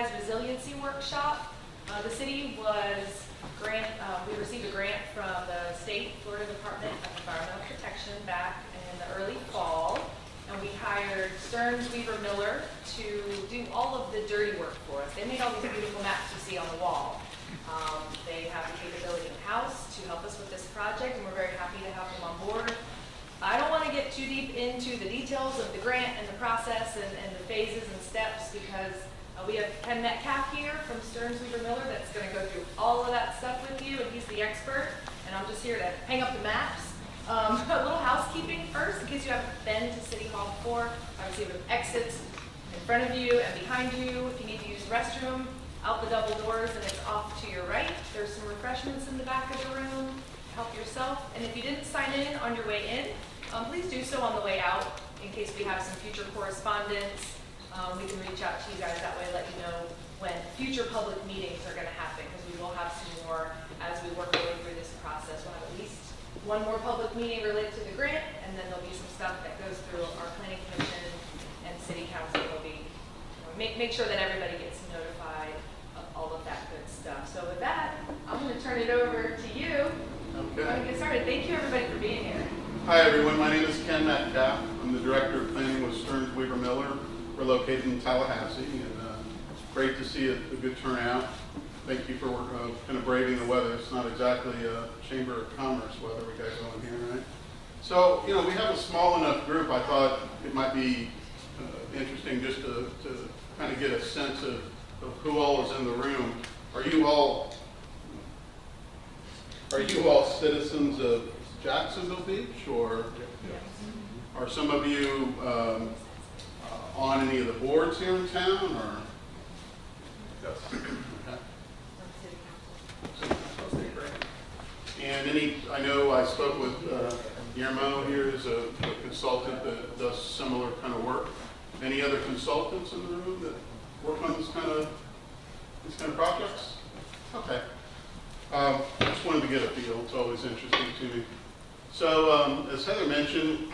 Franchise Resiliency Workshop. The city we received a grant from the state Florida Department of Environmental Protection back in the early fall, and we hired Stearns Weaver Miller to do all of the dirty work for us. They made all these beautiful maps you see on the wall. They have the capability in-house to help us with this project, and we're very happy to have them on board. I don't want to get too deep into the details of the grant and the process and the phases and steps, because we have Ken Metcalf here from Stearns Weaver Miller that's going to go through all of that stuff with you, and he's the expert, and I'm just here to hang up the maps. A little housekeeping first, in case you haven't been to City Hall before. Obviously, we have exits in front of you and behind you. If you need to use the restroom, out the double doors, and it's off to your right. There's some refreshments in the back of the room. Help yourself. And if you didn't sign in on your way in, please do so on the way out, in case we have some future correspondence. We can reach out to you guys that way, let you know when future public meetings are going to happen, because we will have some more as we work our way through this process. We'll have at least one more public meeting related to the grant, and then there'll be some stuff that goes through our planning commission and city council. Will be make sure that everybody gets notified of all of that good stuff. So with that, I'm going to turn it over to you. Okay. I'm going to get started. Thank you, everybody, for being here. Hi, everyone. My name is Ken Metcalf. I'm the Director of Planning with Stearns Weaver Miller. We're located in Tallahassee, and it's great to see a good turnout. Thank you for kind of braving the weather. It's not exactly Chamber of Commerce weather we got going here, right? So, we have a small enough group. I thought it might be interesting just to kind of get a sense of who all is in the room. Are you all citizens of Jacksonville Beach, or are some of you on any of the boards here in town, or? Yes. Okay. And I know I spoke with Guillermo here, is a consultant that does similar kind of work. Any other consultants in the room that work on these kind of projects? Okay. I just wanted to get a feel. It's always interesting to me. So, as Heather mentioned,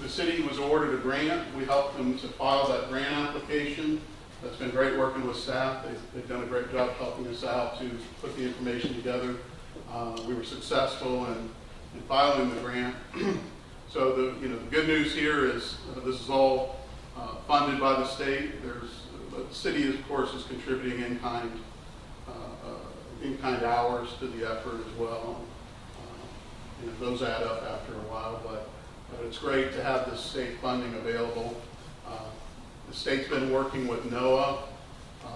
the city was awarded a grant. We helped them to file that grant application. That's been great working with staff. They've done a great job helping us out to put the information together. We were successful in filing the grant. So the good news here is this is all funded by the state. The city, of course, is contributing in-kind hours to the effort as well. Those add up after a while, but it's great to have this state funding available. The state's been working with NOAA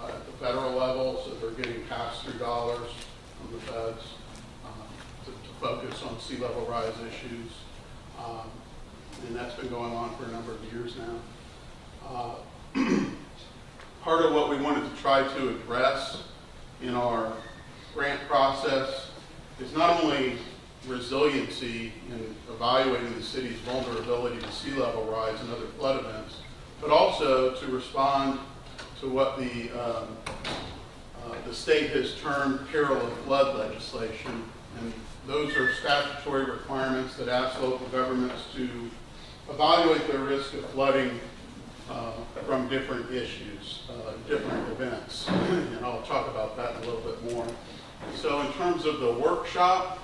at the federal level, so they're getting pass-through dollars from the feds to focus on sea level rise issues. And that's been going on for a number of years now. Part of what we wanted to try to address in our grant process is not only resiliency in evaluating the city's vulnerability to sea level rise and other flood events, but also to respond to what the state has termed peril of flood legislation. And those are statutory requirements that ask local governments to evaluate their risk of flooding from different issues, different events. And I'll talk about that in a little bit more. So in terms of the workshop,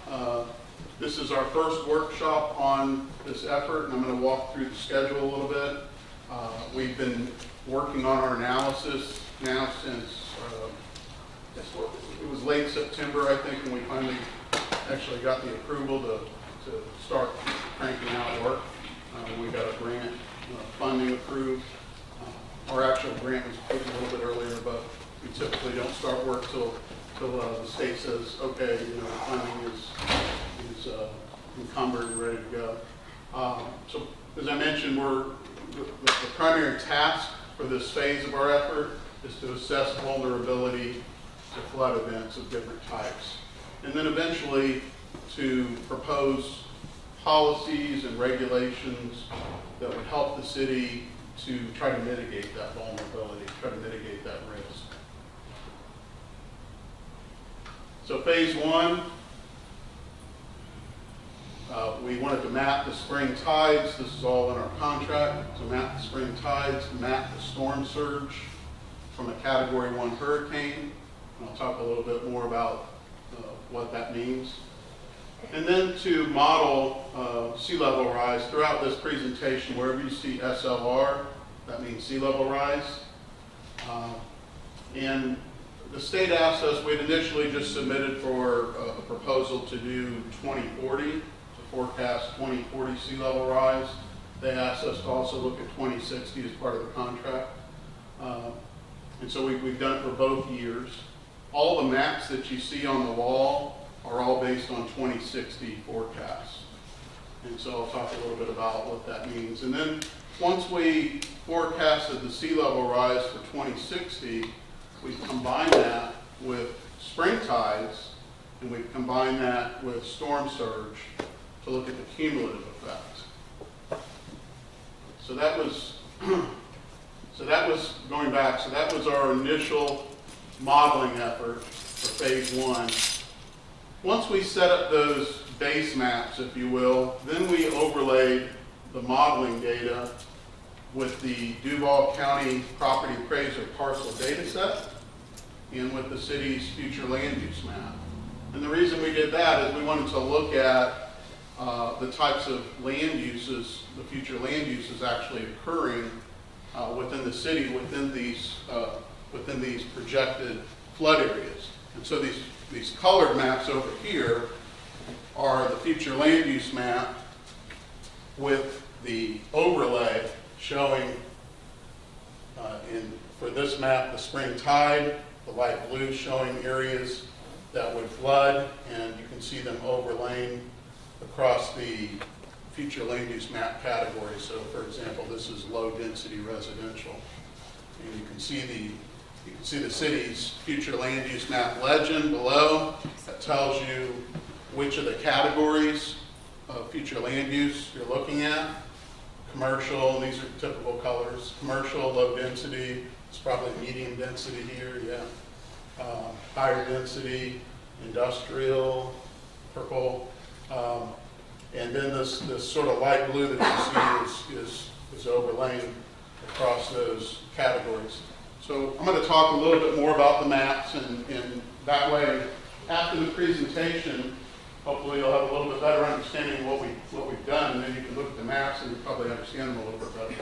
this is our first workshop on this effort, and I'm going to walk through the schedule a little bit. We've been working on our analysis now since, it was late September, I think, when we finally actually got the approval to start cranking out work. We got a grant funding approved. Our actual grant was approved a little bit earlier, but we typically don't start work till the state says, okay, funding is encumbered and ready to go. So as I mentioned, the primary task for this phase of our effort is to assess vulnerability to flood events of different types, and then eventually to propose policies and regulations that would help the city to try to mitigate that vulnerability, try to mitigate that risk. So phase one, we wanted to map the spring tides. This is all in our contract. To map the spring tides, map the storm surge, from a Category 1 hurricane. And I'll talk a little bit more about what that means. And then to model sea level rise throughout this presentation, wherever you see SLR, that means sea level rise. And the state asked us, we'd initially just submitted for a proposal to do 2040, to forecast 2040 sea level rise. They asked us to also look at 2060 as part of the contract. And so we've done it for both years. All the maps that you see on the wall are all based on 2060 forecasts. And so I'll talk a little bit about what that means. And then once we forecasted the sea level rise for 2060, we combined that with spring tides, and we combined that with storm surge to look at the cumulative effect. So that was going back. So that was our initial modeling effort for phase 1. Once we set up those base maps, if you will, then we overlaid the modeling data with the Duval County Property Appraiser parcel data set and with the city's future land use map. And the reason we did that is we wanted to look at the types of land uses, the future land uses actually occurring within the city, within these projected flood areas. And so these colored maps over here are the future land use map with the overlay showing, for this map, the spring tide, the light blue showing areas that would flood, and you can see them overlaying across the future land use map category. So for example, this is low density residential. And you can see the city's future land use map legend below that tells you which of the categories of future land use you're looking at. Commercial, these are typical colors. Commercial, low density, it's probably medium density here, yeah. Higher density, industrial, purple. And then this sort of light blue that you see is overlaying across those categories. So I'm going to talk a little bit more about the maps, and that way, after the presentation, hopefully you'll have a little bit better understanding of what we've done, and then you can look at the maps and you probably understand them a little bit better.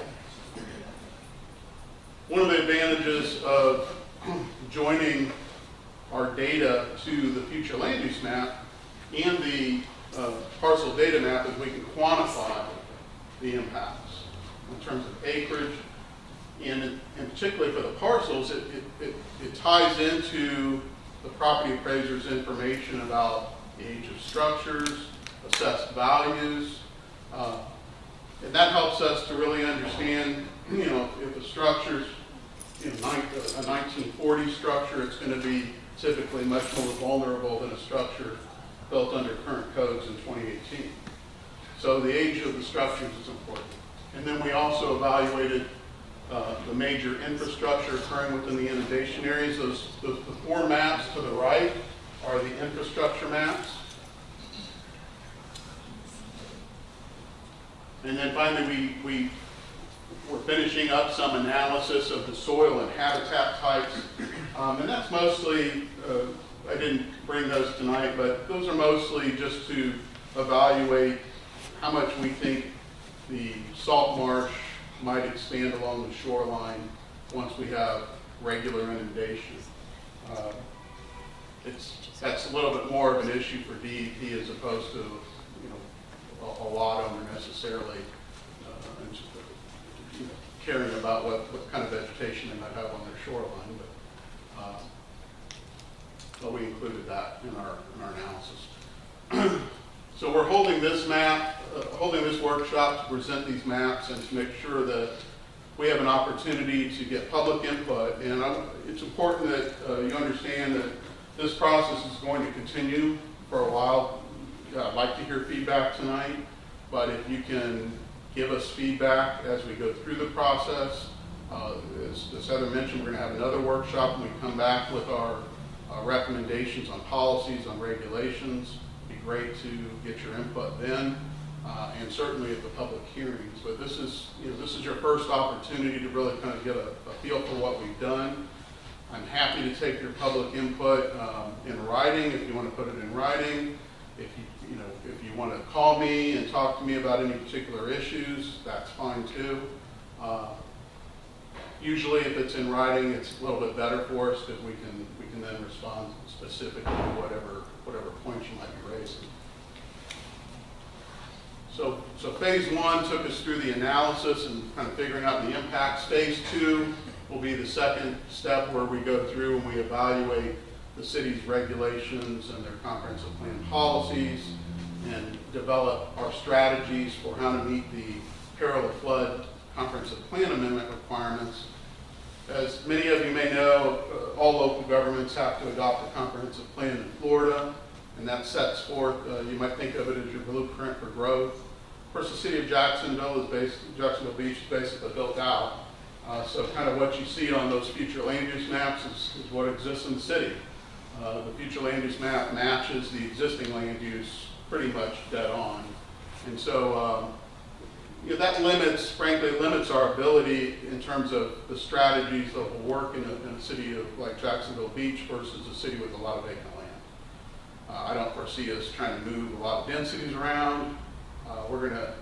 One of the advantages of joining our data to the future land use map and the parcel data map is we can quantify the impacts in terms of acreage, and particularly for the parcels, it ties into the property appraiser's information about age of structures, assessed values, and that helps us to really understand, if a structure's a 1940 structure, it's going to be typically much more vulnerable than a structure built under current codes in 2018. So the age of the structures is important. And then we also evaluated the major infrastructure occurring within the inundation areas. The 4 maps to the right are the infrastructure maps. And then finally, we're finishing up some analysis of the soil and habitat types. And that's mostly, I didn't bring those tonight, but those are mostly just to evaluate how much we think the salt marsh might expand along the shoreline once we have regular inundation. That's a little bit more of an issue for DEP as opposed to a lot owner necessarily caring about what kind of vegetation they might have on their shoreline, but we included that in our analysis. So we're holding this workshop to present these maps and to make sure that we have an opportunity to get public input. And it's important that you understand that this process is going to continue for a while. I'd like to hear feedback tonight, but if you can give us feedback as we go through the process. As Heather mentioned, we're going to have another workshop when we come back with our recommendations on policies, on regulations. It'd be great to get your input then, and certainly at the public hearings. But this is your first opportunity to really kind of get a feel for what we've done. I'm happy to take your public input in writing if you want to put it in writing. If you want to call me and talk to me about any particular issues, that's fine too. Usually, if it's in writing, it's a little bit better for us because we can then respond specifically to whatever points you might be raising. So phase one took us through the analysis and kind of figuring out the impacts. Phase two will be the second step where we go through and we evaluate the city's regulations and their comprehensive plan policies and develop our strategies for how to meet the peril of flood comprehensive plan amendment requirements. As many of you may know, all local governments have to adopt a comprehensive plan in Florida, and that sets forth, you might think of it as your blueprint for growth. Of course, the city of Jacksonville Jacksonville Beach is basically built out. So kind of what you see on those future land use maps is what exists in the city. The future land use map matches the existing land use pretty much dead on. And so that frankly limits our ability in terms of the strategies that will work in a city like Jacksonville Beach versus a city with a lot of vacant land. I don't foresee us trying to move a lot of densities around. We're going to,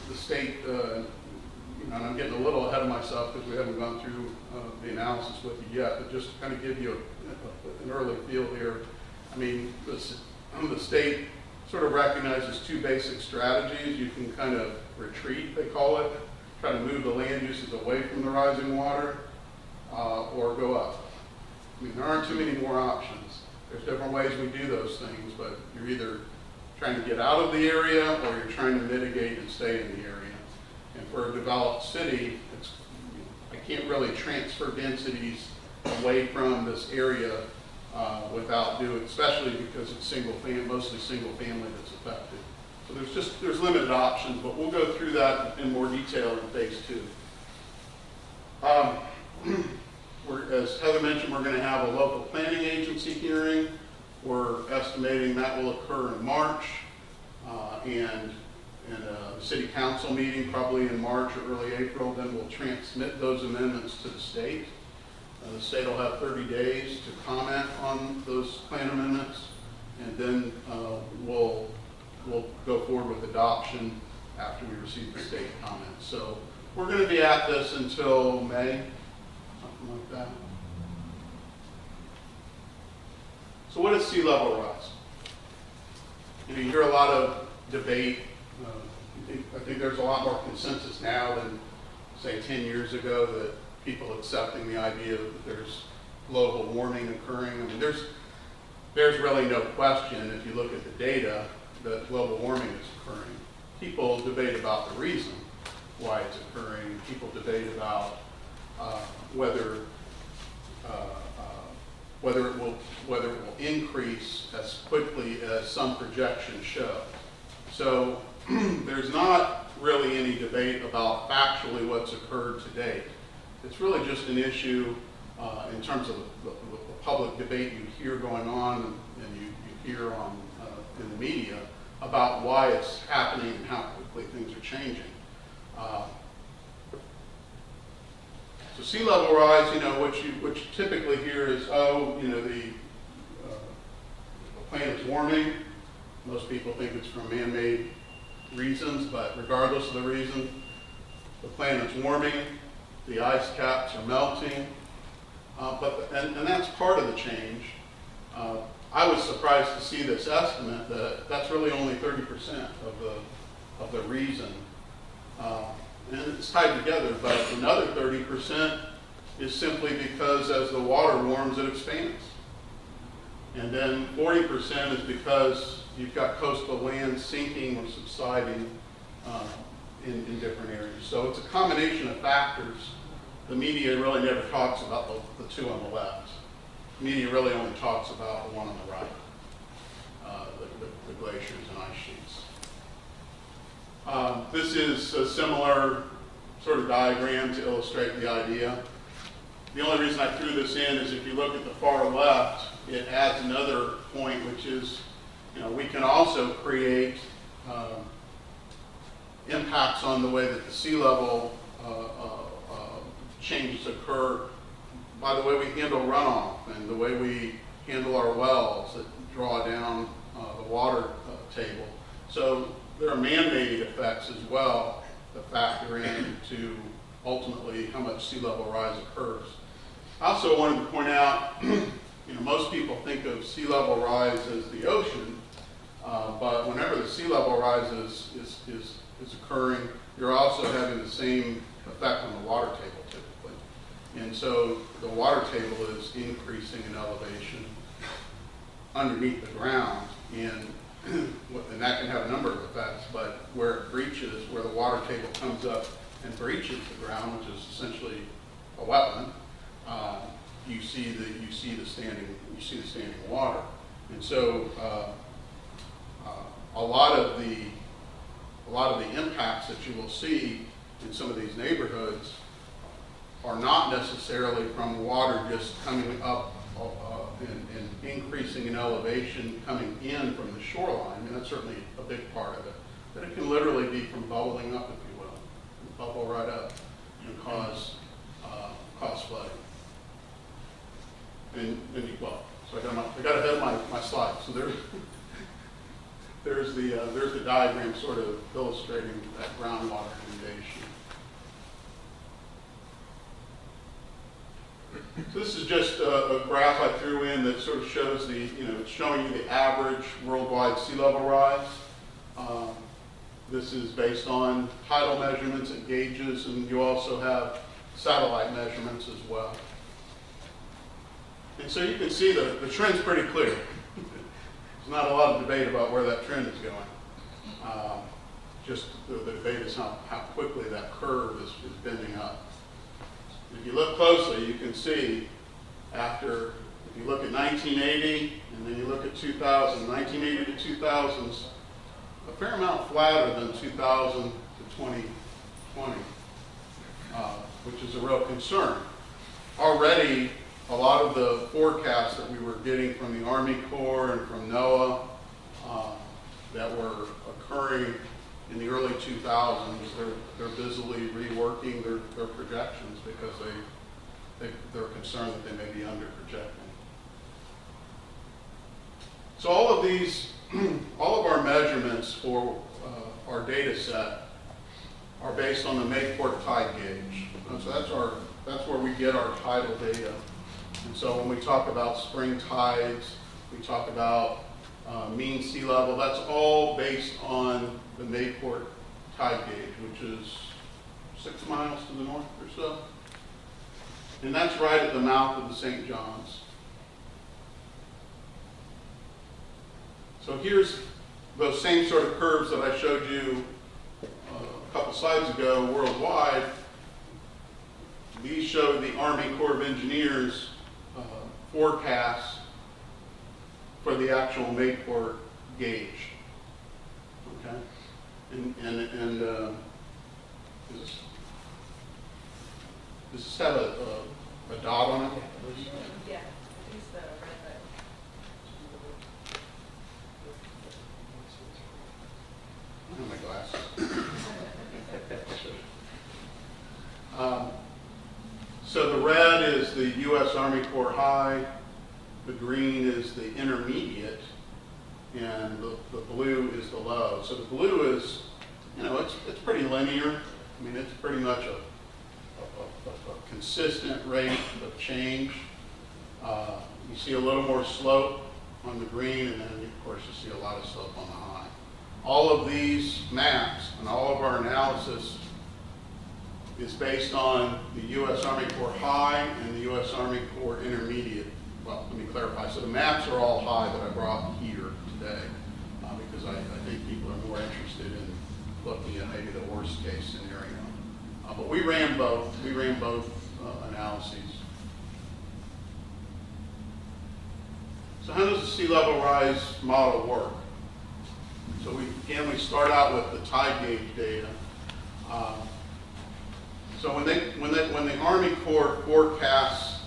the state, and I'm getting a little ahead of myself because we haven't gone through the analysis with you yet, but just to kind of give you an early feel here. I mean, the state sort of recognizes two basic strategies. You can kind of retreat, they call it, try to move the land uses away from the rising water, or go up. I mean, there aren't too many more options. There's different ways we do those things, but you're either trying to get out of the area or you're trying to mitigate and stay in the area. And for a developed city, I can't really transfer densities away from this area without doing, especially because it's mostly single family that's affected. So there's limited options, but we'll go through that in more detail in phase two. As Heather mentioned, we're going to have a local planning agency hearing. We're estimating that will occur in March, and a city council meeting probably in March or early April. Then we'll transmit those amendments to the state. The state will have 30 days to comment on those plan amendments, and then we'll go forward with adoption after we receive the state comments. So we're going to be at this until May, something like that. So what is sea level rise? You hear a lot of debate. I think there's a lot more consensus now than, say, 10 years ago that people accepting the idea that there's global warming occurring. I mean, there's really no question, if you look at the data, that global warming is occurring. People debate about the reason why it's occurring. People debate about whether it will increase as quickly as some projections show. So there's not really any debate about factually what's occurred to date. It's really just an issue in terms of the public debate you hear going on and you hear in the media about why it's happening and how quickly things are changing. So sea level rise, what you typically hear is, the planet's warming. Most people think it's from man-made reasons, but regardless of the reason, the planet's warming, the ice caps are melting, and that's part of the change. I was surprised to see this estimate that that's really only 30% of the reason. And it's tied together, but another 30% is simply because as the water warms, it expands. And then 40% is because you've got coastal land sinking or subsiding in different areas. So it's a combination of factors. The media really never talks about the two on the left. The media really only talks about the one on the right, the glaciers and ice sheets. This is a similar sort of diagram to illustrate the idea. The only reason I threw this in is if you look at the far left, it adds another point, which is, we can also create impacts on the way that the sea level changes occur by the way we handle runoff and the way we handle our wells that draw down the water table. So there are man-made effects as well that factor into ultimately how much sea level rise occurs. I also wanted to point out, most people think of sea level rise as the ocean, but whenever the sea level rise is occurring, you're also having the same effect on the water table typically. And so the water table is increasing in elevation underneath the ground, and that can have a number of effects, but where it breaches, where the water table comes up and breaches the ground, which is essentially a wetland, you see the standing water. And so a lot of the impacts that you will see in some of these neighborhoods are not necessarily from water just coming up and increasing in elevation coming in from the shoreline. I mean, that's certainly a big part of it. But it can literally be from bubbling up, if you will. Bubble right up and cause flooding. So I got ahead of my slide. So there's the diagram sort of illustrating that groundwater inundation. So this is just a graph I threw in that sort of shows it's showing you the average worldwide sea level rise. This is based on tidal measurements and gauges, and you also have satellite measurements as well. And so you can see the trend's pretty clear. There's not a lot of debate about where that trend is going. Just the debate is how quickly that curve is bending up. If you look closely, you can see if you look at 1980 and then you look at 2000, 1980 to 2000 's a fair amount flatter than 2000 to 2020, which is a real concern. Already, a lot of the forecasts that we were getting from the Army Corps and from NOAA that were occurring in the early 2000s, they're busily reworking their projections because they're concerned that they may be under projecting. So all of our measurements for our data set are based on the Mayport tide gauge. And so that's where we get our tidal data. And so when we talk about spring tides, we talk about mean sea level, that's all based on the Mayport tide gauge, which is 6 miles to the north or so. And that's right at the mouth of the St. Johns. So here's those same sort of curves that I showed you a couple slides ago worldwide. These show the Army Corps of Engineers forecasts for the actual Mayport gauge. Okay, and does this have a dot on it? Yeah, I think it's the red button. I have my glasses. So the red is the U.S. Army Corps high, the green is the intermediate, and the blue is the low. So the blue is, it's pretty linear. I mean, it's pretty much a consistent rate of change. You see a little more slope on the green, and then of course you see a lot of slope on the high. All of these maps and all of our analysis is based on the U.S. Army Corps high and the U.S. Army Corps intermediate. Well, let me clarify. So the maps are all high that I brought here today because I think people are more interested in looking at maybe the worst case scenario. But we ran both. We ran both analyses. So how does the sea level rise model work? So we start out with the tide gauge data. So when the Army Corps forecasts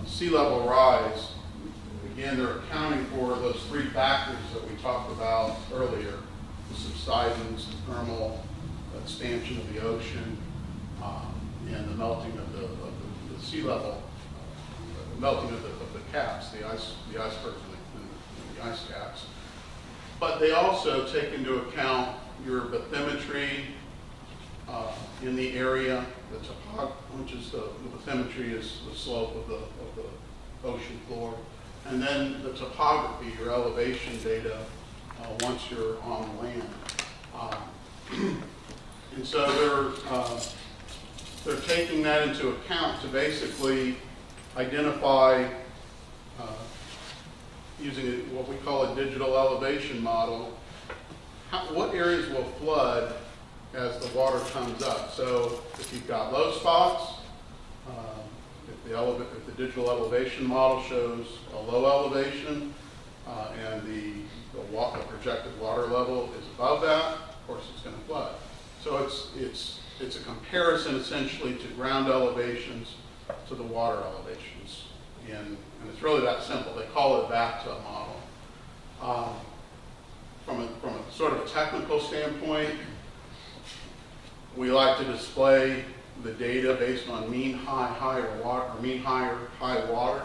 sea level rise, again, they're accounting for those three factors that we talked about earlier: the subsidence, the thermal expansion of the ocean, and the melting of the sea level, the melting of the caps, the icebergs and the ice caps. But they also take into account your bathymetry in the area, which is the bathymetry is the slope of the ocean floor, and then the topography, your elevation data once you're on the land. And so they're taking that into account to basically identify, using what we call a digital elevation model, what areas will flood as the water comes up. So if you've got low spots, if the digital elevation model shows a low elevation and the projected water level is above that, of course it's going to flood. So it's a comparison essentially to ground elevations to the water elevations. And it's really that simple. They call it a bathtub model. From a sort of a technical standpoint, we like to display the data based on mean high water, or mean high water.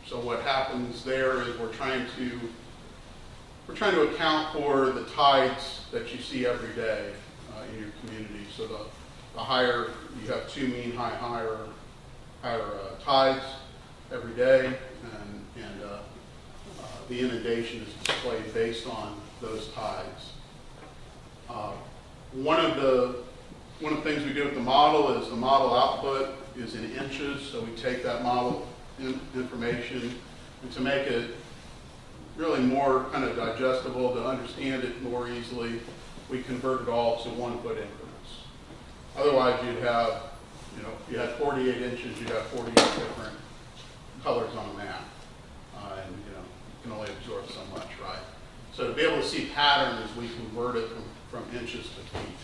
So what happens there is we're trying to account for the tides that you see every day in your community. So the higher you have two mean higher tides every day, and the inundation is displayed based on those tides. One of the things we do with the model is the model output is in inches. So we take that model information, and to make it really more kind of digestible, to understand it more easily, we convert it all to 1 foot increments. Otherwise, you'd have, if you had 48 inches, you'd have 48 different colors on a map. And you can only absorb so much, right? So to be able to see patterns, we convert it from inches to feet.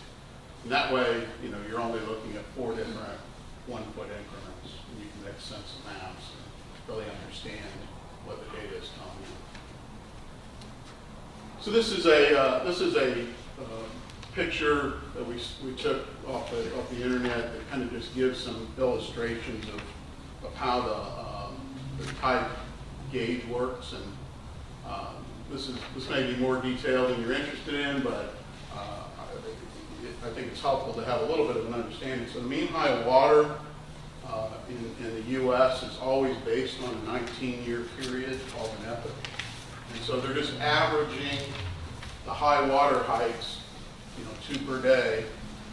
And that way, you're only looking at 4 different 1 foot increments, and you can make sense of maps and really understand what the data is telling you. So this is a picture that we took off the internet that kind of just gives some illustrations of how the tide gauge works, and this may be more detailed than you're interested in, but I think it's helpful to have a little bit of an understanding. So the mean high water in the U.S. is always based on a 19-year period called an epoch. And so they're just averaging the high water heights, 2 per day,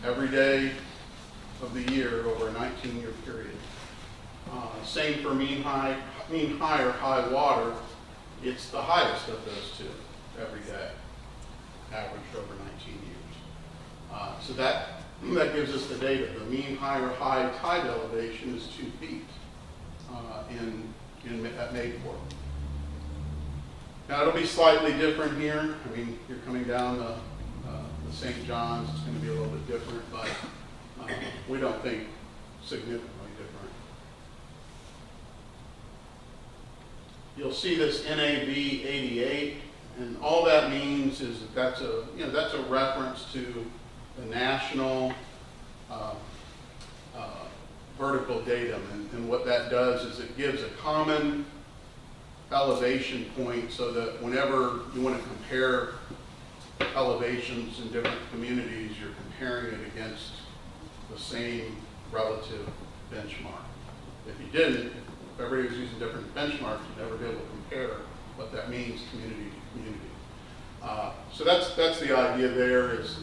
every day of the year over a 19-year period. Same for mean high or high water. It's the highest of those two every day, averaged over 19 years. So that gives us the data. The mean high or high tide elevation is 2 feet at Mayport. Now it'll be slightly different here. I mean, you're coming down the St. John's, it's going to be a little bit different, but we don't think significantly different. You'll see this NAV 88, and all that means is that's a reference to the national vertical datum, and what that does is it gives a common elevation point so that whenever you want to compare elevations in different communities, you're comparing it against the same relative benchmark. If you didn't, if everybody was using different benchmarks, you'd never be able to compare what that means community to community. So that's the idea there is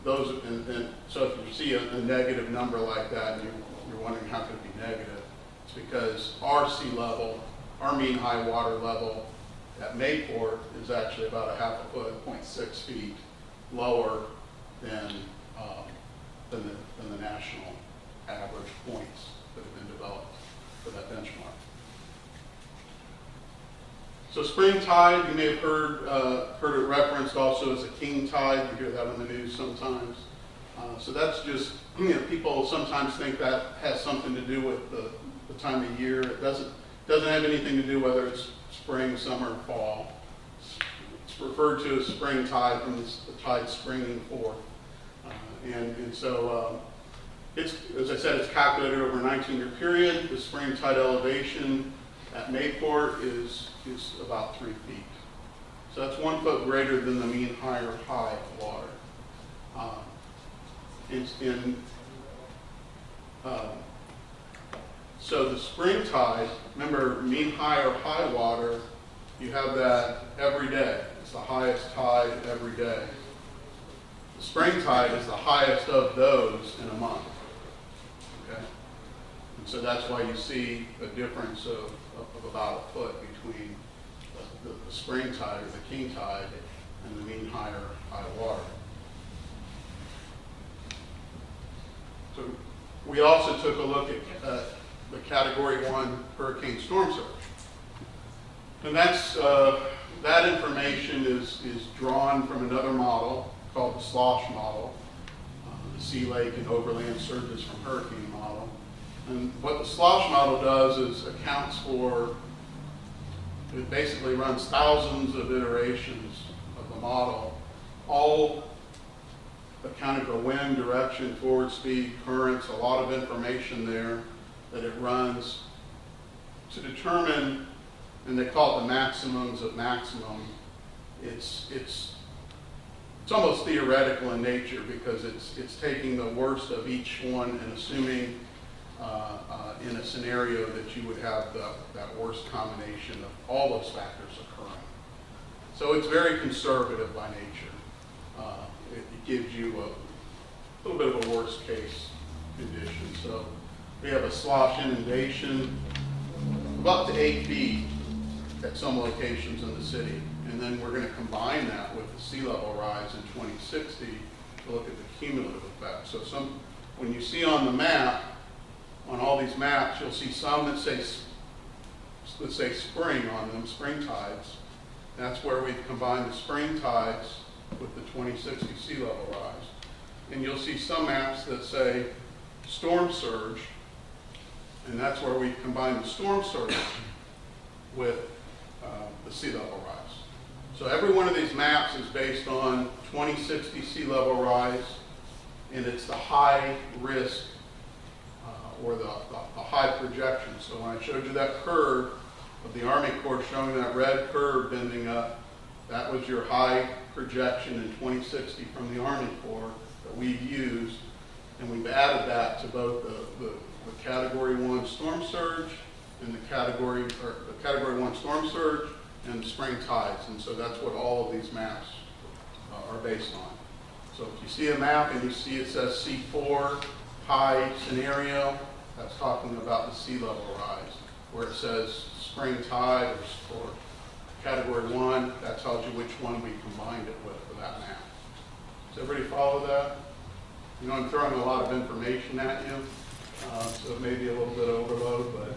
those, and so if you see a negative number like that and you're wondering how could it be negative, it's because our sea level, our mean high water level at Mayport is actually about a half a foot, 0.6 feet lower than the national average points that have been developed for that benchmark. So spring tide, you may have heard it referenced also as a king tide. You hear that on the news sometimes. So that's just, people sometimes think that has something to do with the time of year. It doesn't have anything to do whether it's spring, summer, fall. It's referred to as spring tide from the tide springing forth And so it's, as I said, it's calculated over a 19-year period. The spring tide elevation at Mayport is about 3 feet. So that's 1 foot greater than the mean high or high of water. So the spring tide, remember mean high or high water, you have that every day. It's the highest tide every day. The spring tide is the highest of those in a month. Okay? And so that's why you see a difference of about a foot between the spring tide or the king tide and the mean high or high water. So we also took a look at the Category 1 hurricane storm surge. And that's, that information is drawn from another model called the SLOSH model, the Sea Lake and Overland Surges from Hurricane model. And what the SLOSH model does is accounts for, it basically runs thousands of iterations of the model, all accounting for wind, direction, forward speed, currents, a lot of information there that it runs to determine, and they call it the maximums of maximum. It's almost theoretical in nature because it's taking the worst of each one and assuming in a scenario that you would have that worst combination of all those factors occurring. So it's very conservative by nature. It gives you a little bit of a worst case condition. So we have a slosh inundation of up to 8 feet at some locations in the city. And then we're going to combine that with the sea level rise in 2060 to look at the cumulative effect. So when you see on the map, on all these maps, you'll see some that say spring on them, spring tides. That's where we've combined the spring tides with the 2060 sea level rise. And you'll see some maps that say storm surge, and that's where we combine the storm surge with the sea level rise. So every one of these maps is based on 2060 sea level rise, and it's the high risk or the high projection. So when I showed you that curve of the Army Corps showing that red curve bending up, that was your high projection in 2060 from the Army Corps that we've used, and we've added that to both the Category 1 storm surge and the Category 1 storm surge and the spring tides. And so that's what all of these maps are based on. So if you see a map and you see it says C4 high scenario, that's talking about the sea level rise. Where it says spring tide or Category 1, that tells you which one we combined it with for that map. Does everybody follow that? You know, I'm throwing a lot of information at you, so it may be a little bit overload, but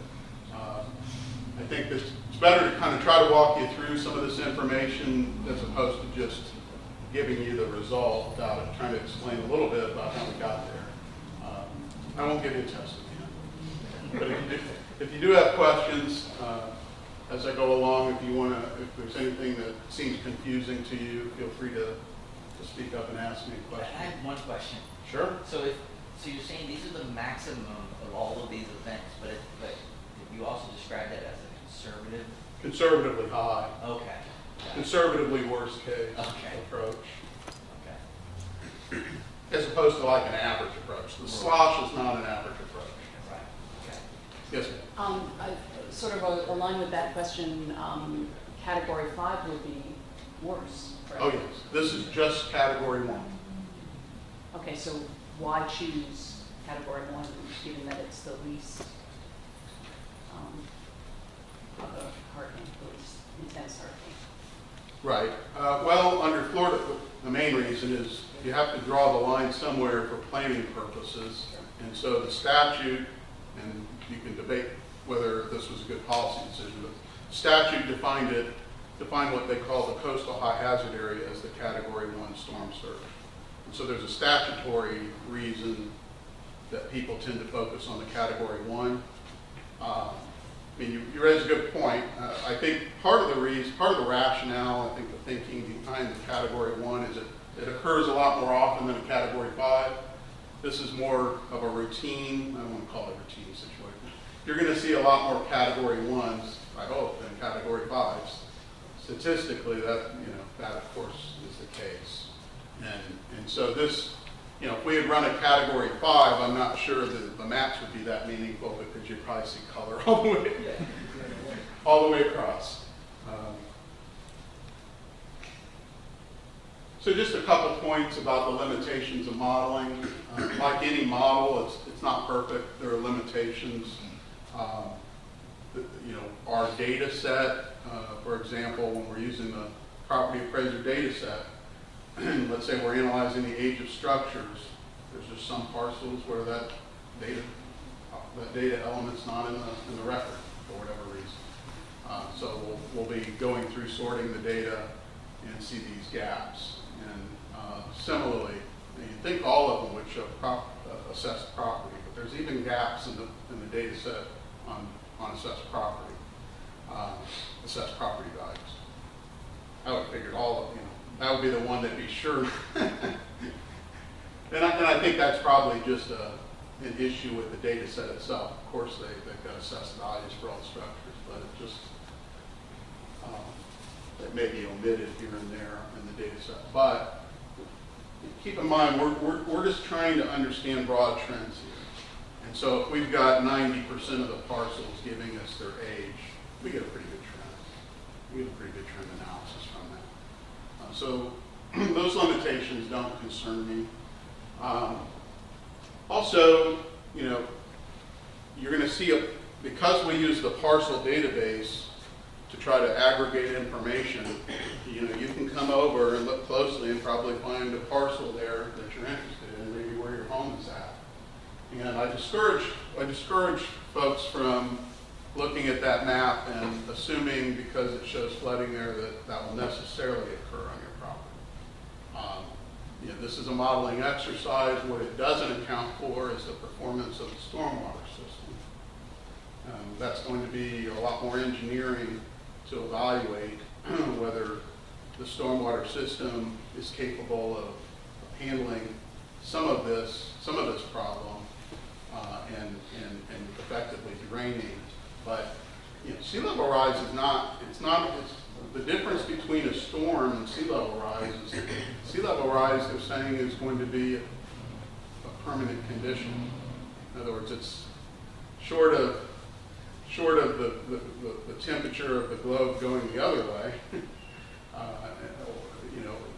I think it's better to kind of try to walk you through some of this information as opposed to just giving you the result without it, trying to explain a little bit about how we got there. I won't give you a test at the end. But if you do have questions, as I go along, if there's anything that seems confusing to you, feel free to speak up and ask me a question. I have one question. Sure. So you're saying these are the maximum of all of these events, but you also described that as a conservative? Conservatively high. Okay. Got it. Conservatively worst case Okay. approach. Okay. As opposed to like an average approach. The slosh is not an average approach. Right. Okay. Yes, ma'am. I sort of align with that question. Category 5 would be worse, correct? Oh, yes. This is just Category 1. Okay, so why choose Category 1, given that it's the least of a hurricane, the least intense hurricane? Right. Well, under Florida, the main reason is you have to draw the line somewhere for planning purposes. And so the statute, and you can debate whether this was a good policy decision, but statute defined what they call the coastal high hazard area as the Category 1 storm surge. And so there's a statutory reason that people tend to focus on the Category 1. I mean, you raise a good point. I think part of the rationale, I think the thinking behind the Category 1 is it It occurs a lot more often than a Category 5. This is more of a routine, I don't want to call it a routine situation. You're going to see a lot more Category 1s, I hope, than Category 5s. Statistically, that, that of course is the case. And so this, if we had run a Category 5, I'm not sure that the maps would be that meaningful because you'd probably see color all the way across. So just a couple points about the limitations of modeling. Like any model, it's not perfect. There are limitations. Our data set, for example, when we're using the property appraiser data set, let's say we're analyzing the age of structures, there's just some parcels where that data element's not in the record for whatever reason. So we'll be going through sorting the data and see these gaps. And similarly, you think all of them would show assessed property, but there's even gaps in the data set on assessed property, assessed property values. I would figure all of that would be the one that'd be sure. and I think that's probably just an issue with the data set itself. Of course, they've got assessed values for all structures, but it just it may be omitted here and there in the data set. But keep in mind, we're just trying to understand broad trends here. And so if we've got 90% of the parcels giving us their age, we get a pretty good trend. We get a pretty good trend analysis from that. So those limitations don't concern me. Also, you're going to see, because we use the parcel database to try to aggregate information, you can come over and look closely and probably find a parcel there that you're interested in, maybe where your home is at. And I discourage folks from looking at that map and assuming because it shows flooding there that will necessarily occur on your property. This is a modeling exercise. What it doesn't account for is the performance of the stormwater system. That's going to be a lot more engineering to evaluate whether the stormwater system is capable of handling some of this problem and effectively draining. But sea level rise is it's the difference between a storm and sea level rise is sea level rise, they're saying, is going to be a permanent condition. In other words, it's short of the temperature of the globe going the other way.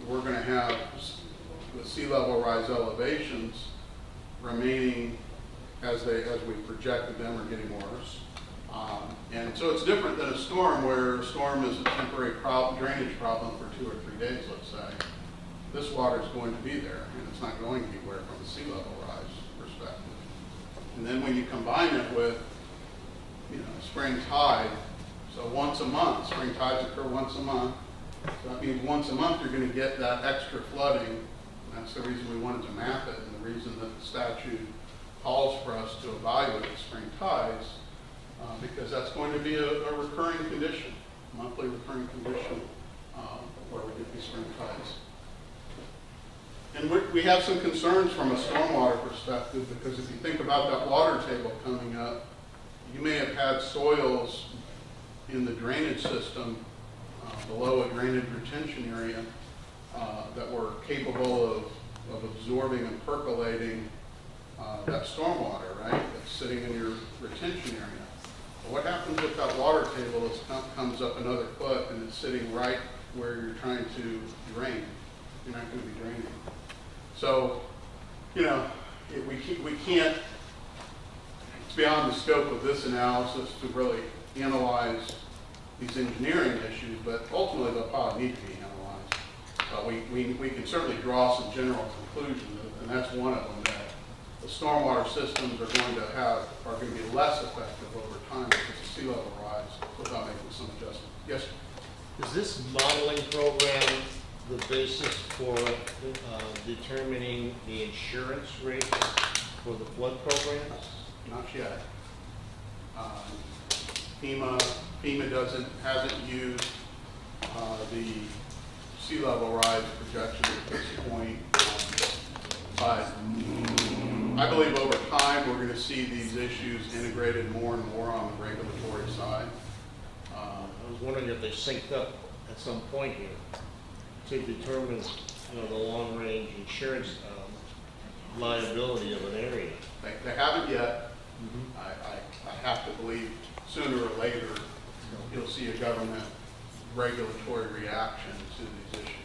We're going to have the sea level rise elevations remaining as we projected them or getting worse. And so it's different than a storm, where a storm is a temporary drainage problem for 2 or 3 days, let's say. This water is going to be there, and it's not going anywhere from a sea level rise perspective. And then when you combine it with, spring tide, so once a month, spring tides occur once a month. So that means once a month you're going to get that extra flooding. That's the reason we wanted to map it, and the reason that the statute calls for us to evaluate spring tides, because that's going to be a recurring condition, monthly recurring condition, where we get these spring tides. And we have some concerns from a stormwater perspective, because if you think about that water table coming up, you may have had soils in the drainage system below a drainage retention area that were capable of absorbing and percolating that stormwater, right? That's sitting in your retention area. Well, what happens if that water table comes up another foot and it's sitting right where you're trying to drain? You're not going to be draining. So, we can't, it's beyond the scope of this analysis to really analyze these engineering issues, but ultimately they'll probably need to be analyzed. We can certainly draw some general conclusions, and that's one of them, that the stormwater systems are going to be less effective over time because of sea level rise without making some adjustment. Yes? Is this modeling program the basis for determining the insurance rates for the flood programs? Not yet. FEMA hasn't used the sea level rise projection at this point. But I believe over time, we're gonna see these issues integrated more and more on the regulatory side. I was wondering if they synced up at some point here to determine, the long-range insurance liability of an area. They haven't yet. I have to believe sooner or later, you'll see a government regulatory reaction to these issues.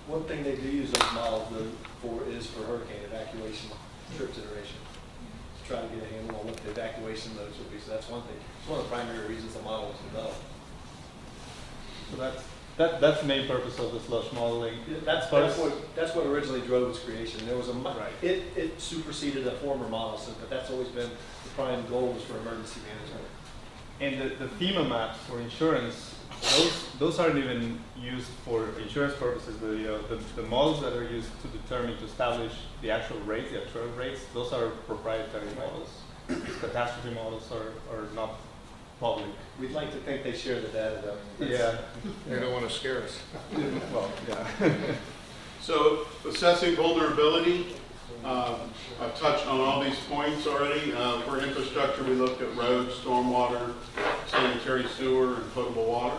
One thing they do use those models is for hurricane evacuation trip generation. To try to get a handle on what the evacuation loads would be. So that's one thing. It's one of the primary reasons the model was developed. So that's the main purpose of the slush modeling. That's what originally drove its creation. There was Right. it superseded a former model, but that's always been the prime goals for emergency management. And the FEMA maps for insurance, those aren't even used for insurance purposes. The models that are used to establish the actual rates, the actuarial rates, those are proprietary models. Catastrophe models are not public. We'd like to think they share the data though. Yeah. They don't want to scare us. Well, yeah. So assessing vulnerability, I've touched on all these points already. For infrastructure, we looked at roads, stormwater, sanitary sewer, and potable water.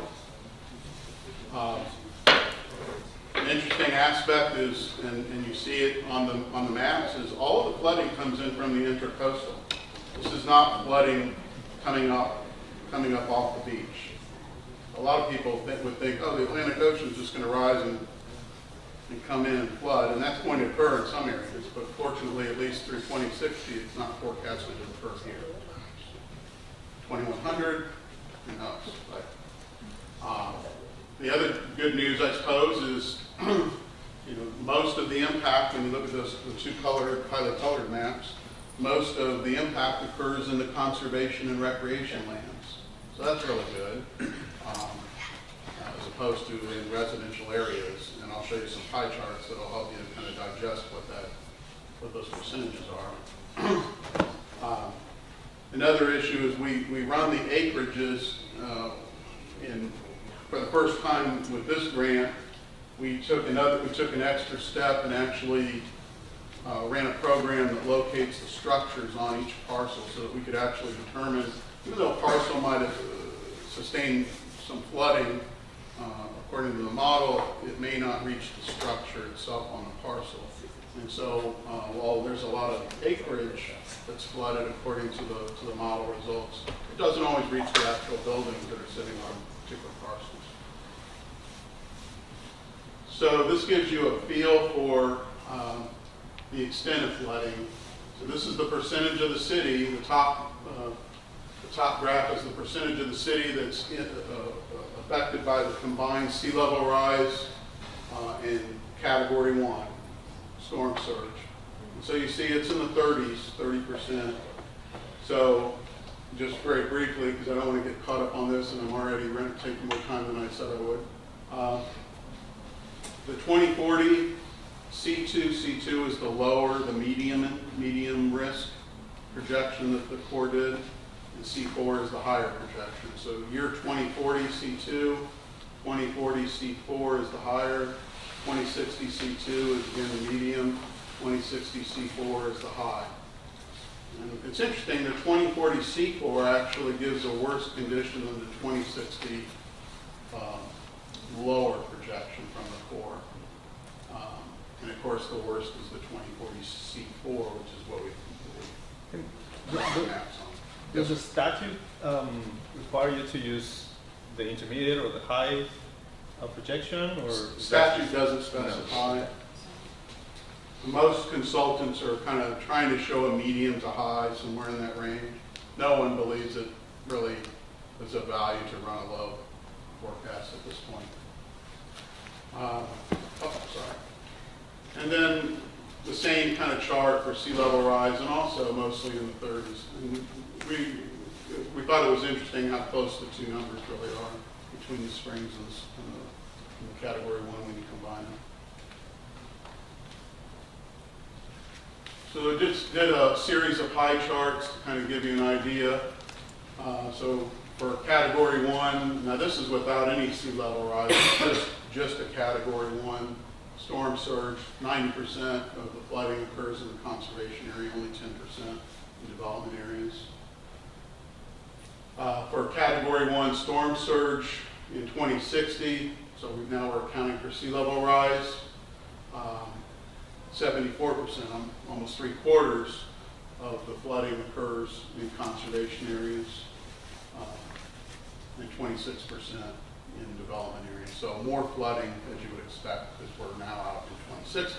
An interesting aspect is, and you see it on the maps, is all of the flooding comes in from the intercoastal. This is not flooding coming up off the beach. A lot of people would think, oh, the Atlantic Ocean is just going to rise and come in and flood, and that's going to occur in some areas, but fortunately, at least through 2060, it's not forecasted to occur here. 2100, who knows? But the other good news, I suppose, is most of the impact, when you look at the two highly colored maps, most of the impact occurs in the conservation and recreation lands. So that's really good, as opposed to in residential areas. And I'll show you some pie charts that'll help you kind of digest what those percentages are. Another issue is we run the acreages for the first time with this grant. We took an extra step and actually ran a program that locates the structures on each parcel so that we could actually determine, even though a parcel might have sustained some flooding, according to the model, it may not reach the structure itself on the parcel. And so, while there's a lot of acreage that's flooded according to the model results, it doesn't always reach the actual buildings that are sitting on particular parcels. So this gives you a feel for the extent of flooding. So this is the percentage of the city. The top graph is the percentage of the city that's affected by the combined sea level rise in Category 1, storm surge. And so you see it's in the 30%. So just very briefly, because I don't want to get caught up on this and I'm already taking more time than I said I would. The 2040 C2 is the lower, the medium risk projection that the Corps did, and C4 is the higher projection. So year 2040 C2, 2040 C4 is the higher, 2060 C2 is again the medium, 2060 C4 is the high. And it's interesting, the 2040 C4 actually gives a worse condition than the 2060 lower projection from the Corps. And of course, the worst is the 2040 C4, which is what we maps on. Does the statute require you to use the intermediate or the high projection, or Statute doesn't specify. Most consultants are kind of trying to show a medium to high, somewhere in that range. No one believes it really is of value to run a low forecast at this point. Sorry. And then the same kind of chart for sea level rise, and also mostly in the 30s. And we thought it was interesting how close the two numbers really are between the springs and the Category 1 when you combine them. So I just did a series of pie charts to kind of give you an idea. So for Category 1, now this is without any sea level rise, just a Category 1 storm surge. 90% of the flooding occurs in the conservation area, only 10% in development areas. For Category 1 storm surge in 2060, so now we're accounting for sea level rise, 74%, almost 3/4 of the flooding occurs in conservation areas, and 26% in development areas. So more flooding, as you would expect, because we're now out to 2060.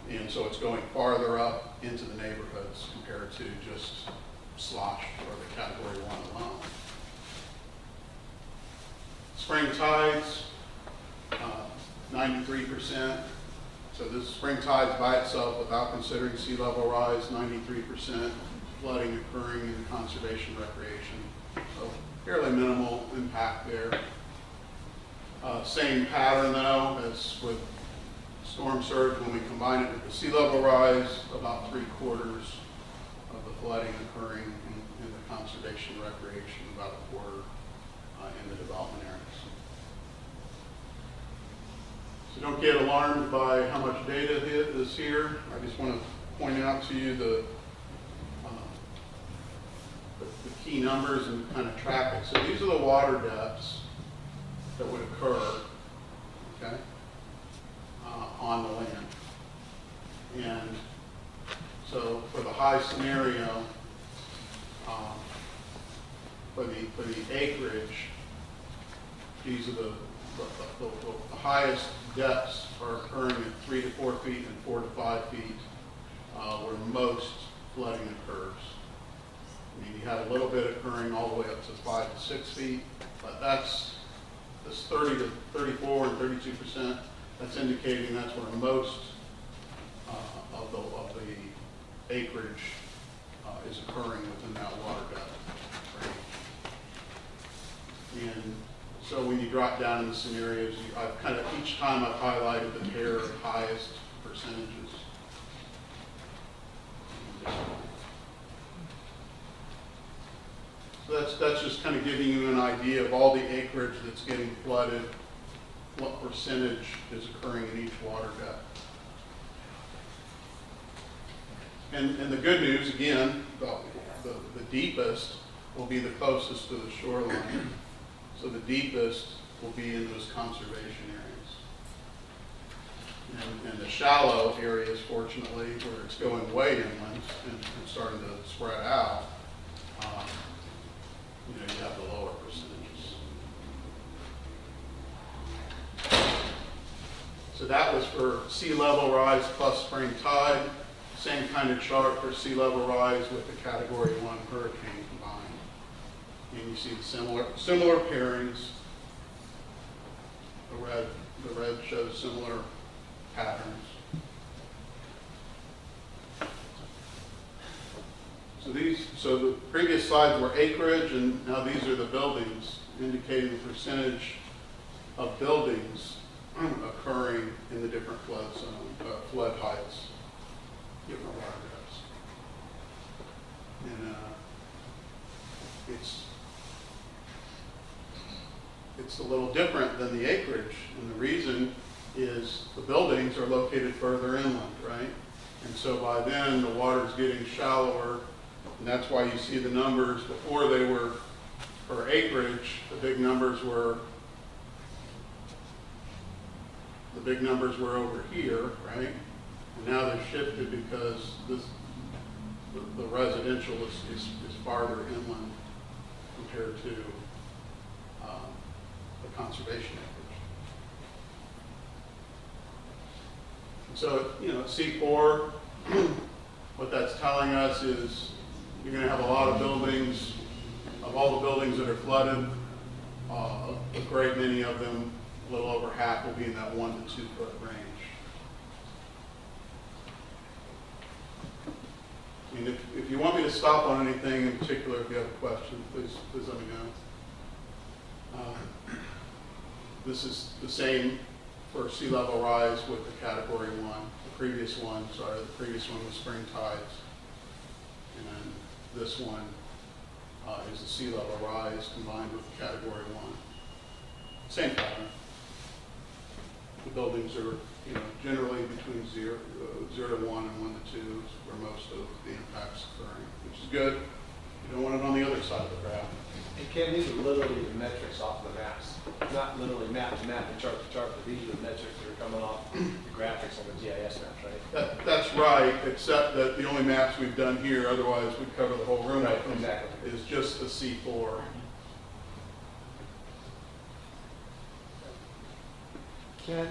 And so it's going farther up into the neighborhoods compared to just slosh or the Category 1 alone. Spring tides, 93%. So this spring tides by itself, without considering sea level rise, 93% flooding occurring in conservation recreation. So fairly minimal impact there. Same pattern though as with storm surge. When we combine it with the sea level rise, about 3/4 of the flooding occurring in the conservation recreation, about 1/4 in the development areas. So don't get alarmed by how much data is here. I just want to point out to you the key numbers and kind of track it. So these are the water depths that would occur, okay, on the land. And so for the high scenario, for the acreage, these are the highest depths are occurring at 3 to 4 feet and 4 to 5 feet, where most flooding occurs. I mean, you have a little bit occurring all the way up to 5 to 6 feet, but that's 30 to 34 and 32%. That's indicating that's where most of the acreage is occurring within that water depth range. And so when you drop down in the scenarios, I've kind of each time I've highlighted the pair of highest percentages. So that's just kind of giving you an idea of all the acreage that's getting flooded, what percentage is occurring in each water depth. And the good news, again, the deepest will be the closest to the shoreline. So the deepest will be in those conservation areas. And the shallow areas, fortunately, where it's going way inland and starting to spread out, you have the lower percentages. So that was for sea level rise plus spring tide. Same kind of chart for sea level rise with the Category 1 hurricane combined. And you see the similar pairings. The red shows similar patterns. So the previous slides were acreage, and now these are the buildings, indicating the percentage of buildings occurring in the different flood zone, flood heights, different water depths. And it's a little different than the acreage, and the reason is the buildings are located further inland, right? And so by then the water's getting shallower, and that's why you see the numbers before they were for acreage. The big numbers were over here, right? And now they've shifted because the residential is farther inland compared to the conservation acreage. And so, C4, what that's telling us is you're going to have a lot of buildings. Of all the buildings that are flooded, a great many of them, a little over half, will be in that 1 to 2 foot range. I mean, if you want me to stop on anything in particular, if you have a question, please let me know. This is the same for sea level rise with the Category 1. The previous one was spring tides. And then this one is the sea level rise combined with the Category 1. Same pattern. The buildings are, you know, generally between 0 to 1 and 1 to 2 is where most of the impact's occurring, which is good. You don't want it on the other side of the graph. And Ken, these are literally the metrics off the maps, not literally map to map and chart to chart, but these are the metrics that are coming off the graphics on the GIS maps, right? That's right, except that the only maps we've done here, otherwise we'd cover the whole room, Right, with them, exactly. is just the C4. Ken,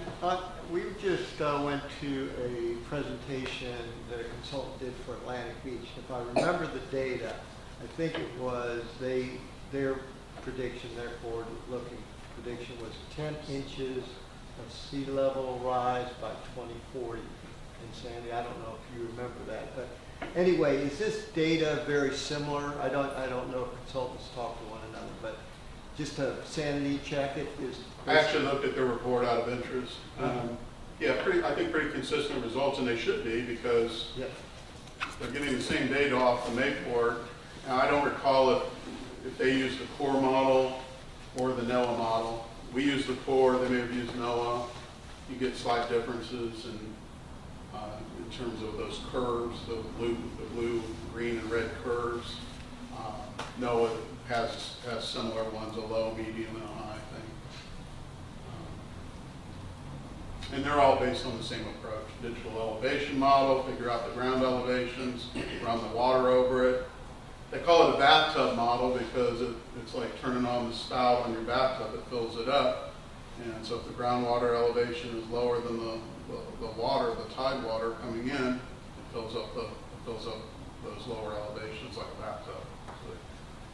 we just went to a presentation that a consultant did for Atlantic Beach. If I remember the data, I think it was their prediction, their forward-looking prediction was 10 inches of sea level rise by 2040. And Sandy, I don't know if you remember that, but anyway, is this data very similar? I don't know if consultants talk to one another, but just to sanity check it is. I actually looked at their report out of interest. Yeah, I think pretty consistent results, and they should be, because Yep. they're getting the same data off the Mayport. Now, I don't recall if they used the core model or the NOAA model. We used the core, they may have used NOAA. You get slight differences in terms of those curves, the blue, green, and red curves. NOAA has similar ones, a low, medium, and a high thing. And they're all based on the same approach. Digital elevation model, figure out the ground elevations, run the water over it. They call it a bathtub model because it's like turning on the spout on your bathtub, it fills it up. And so if the groundwater elevation is lower than the water, the tide water coming in, it fills up those lower elevations like a bathtub. So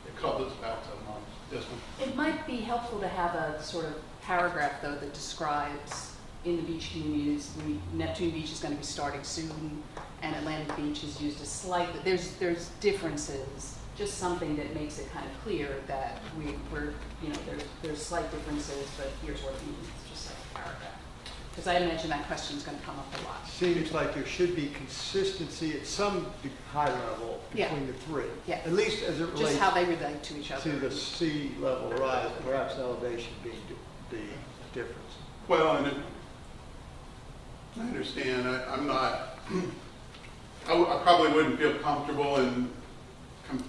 they call it bathtub model. Yes, ma'am? It might be helpful to have a sort of paragraph, though, that describes in the beach communities, Neptune Beach is going to be starting soon, and Atlantic Beach is used a slight, there's differences, just something that makes it kind of clear that we're, you know, there's slight differences, but here's what it means, just like a paragraph. Because I imagine that question's going to come up a lot. Seems like there should be consistency at some high level Yeah. between the three. Yeah. At least as it Just relates how they relate to each other. to the sea level rise, perhaps elevation being the difference. Well, and I understand, I'm not, I probably wouldn't feel comfortable in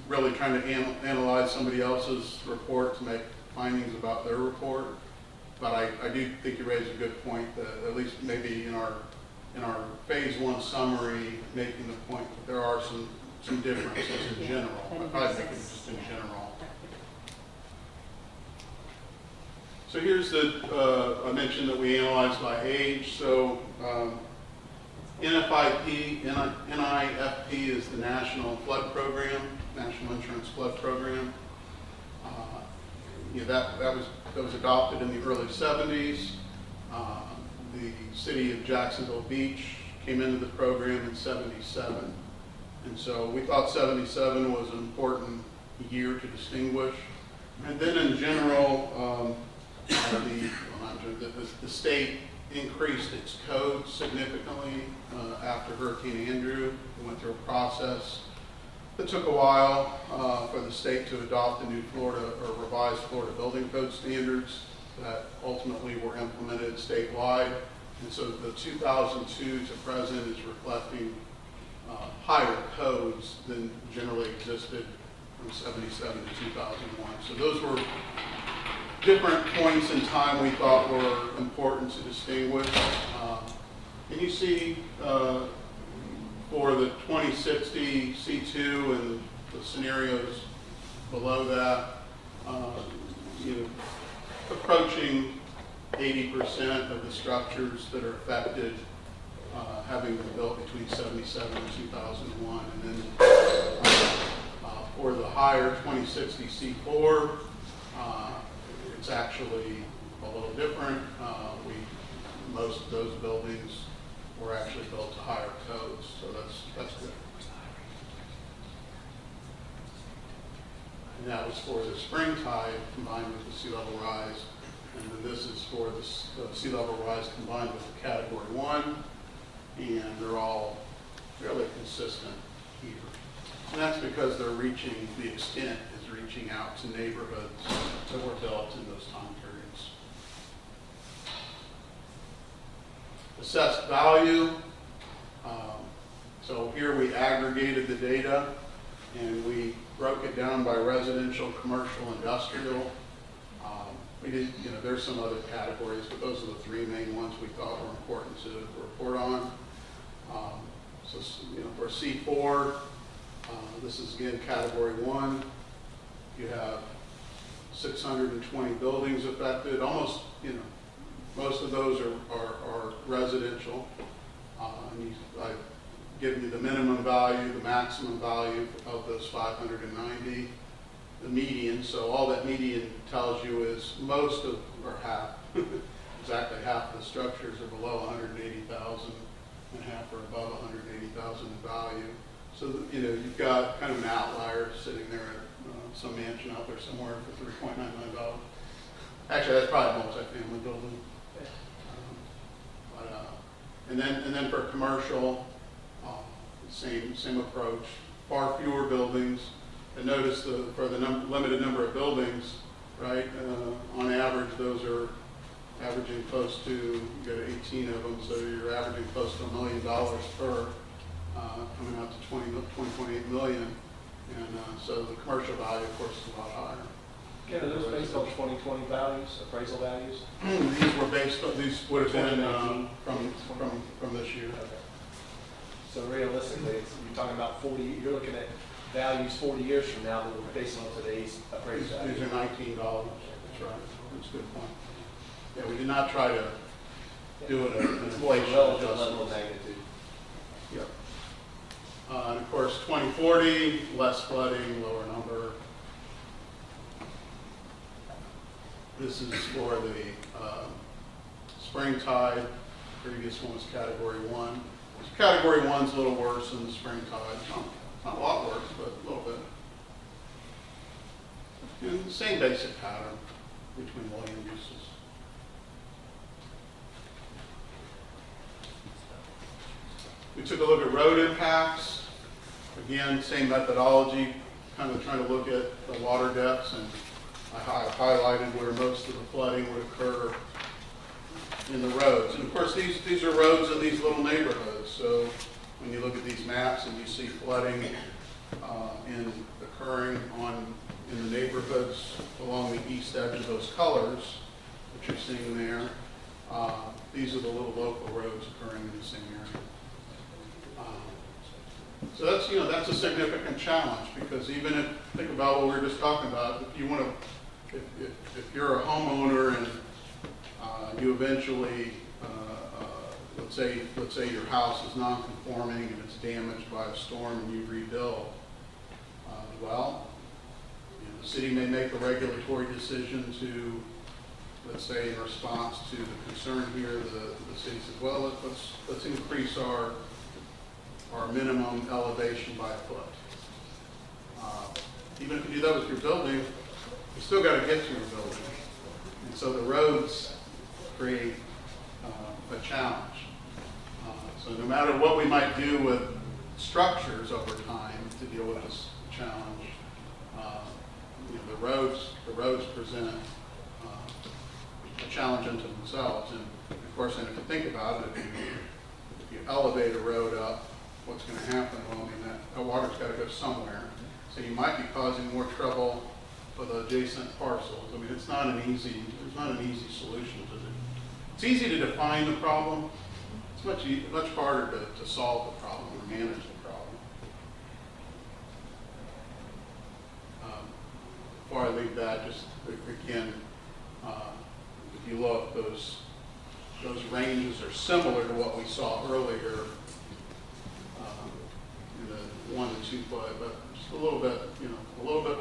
really trying to analyze somebody else's report to make findings about their report. But I do think you raise a good point that at least maybe in our phase 1 summary, making the point that there are some differences in Yeah, general. that I'd probably makes make it sense. just in Yeah. general. So here's I mentioned that we analyzed by age. So NFIP is the National Flood Program, National Insurance Flood Program. That was adopted in the early 70s. The city of Jacksonville Beach came into the program in 77. And so we thought 77 was an important year to distinguish. And then in general, the state increased its code significantly after Hurricane Andrew. We went through a process that took a while for the state to adopt the new Florida or revised Florida building code standards that ultimately were implemented statewide. And so the 2002 to present is reflecting higher codes than generally existed from 77 to 2001. So those were different points in time we thought were important to distinguish. And you see for the 2060 C2 and the scenarios below that, approaching 80% of the structures that are affected having been built between 77 and 2001. And then for the higher 2060 C4, it's actually a little different. Most of those buildings were actually built to higher codes, so that's good. And that was for the spring tide combined with the sea level rise. And then this is for the sea level rise combined with the category 1. And they're all fairly consistent here. And that's because they're reaching, the extent is reaching out to neighborhoods that were built in those time periods. Assessed value. So here we aggregated the data and we broke it down by residential, commercial, industrial. We did, there's some other categories, but those are the three main ones we thought were important to report on. So, for C4, this is again category 1. You have 620 buildings affected. Almost, most of those are residential. And I've given you the minimum value, the maximum value of those 590, the median. So all that median tells you is most of, or half, exactly half of the structures are below 180,000 and half are above 180,000 in value. So, you've got kind of an outlier sitting there at some mansion out there somewhere for $3.9 million. Actually, that's probably a multifamily building. And then for commercial, same approach. Far fewer buildings. And notice for the limited number of buildings, right? On average, those are averaging close to, you got 18 of them, so you're averaging close to $1 million per, coming out to 20.8 million. And so the commercial value, of course, is a lot higher. Ken, are those based on 2020 values, appraisal values? These would have been from this year. Okay. So realistically, you're talking about 40, you're looking at values 40 years from now that were based on today's appraisal value. These are $19. That's right. That's a good point. Yeah, we did not try to do it at an It's more inflation relative adjustment. level of magnitude. Yep. And of course, 2040, less flooding, lower number. This is for the spring tide. Previous one was category 1. So category 1's a little worse than the spring tide. Not a lot worse, but a little bit. And the same basic pattern between land uses. We took a look at road impacts. Again, same methodology, kind of trying to look at the water depths, and I highlighted where most of the flooding would occur in the roads. And of course, these are roads in these little neighborhoods. So when you look at these maps and you see flooding occurring in the neighborhoods along the east edge of those colors that you're seeing there, these are the little local roads occurring in the same area. So that's a significant challenge, because even if, think about what we were just talking about, if you want to, if you're a homeowner and you eventually, let's say your house is non-conforming and it's damaged by a storm and you rebuild, the city may make a regulatory decision to, let's say, in response to the concern here, the city says, well, let's increase our minimum elevation by a foot. Even if you do that with your building, you still got to get to your building. And so the roads create a challenge. So no matter what we might do with structures over time to deal with this challenge, the roads present a challenge unto themselves. And of course, and if you think about it, if you elevate a road up, what's going to happen? Well, that water's got to go somewhere. So you might be causing more trouble for the adjacent parcels. It's not an easy, there's not an easy solution to it. It's easy to define the problem. It's much harder to solve the problem or manage the problem. Before I leave that, just again, if you look, those ranges are similar to what we saw earlier. 1 to 2 foot, but just a little bit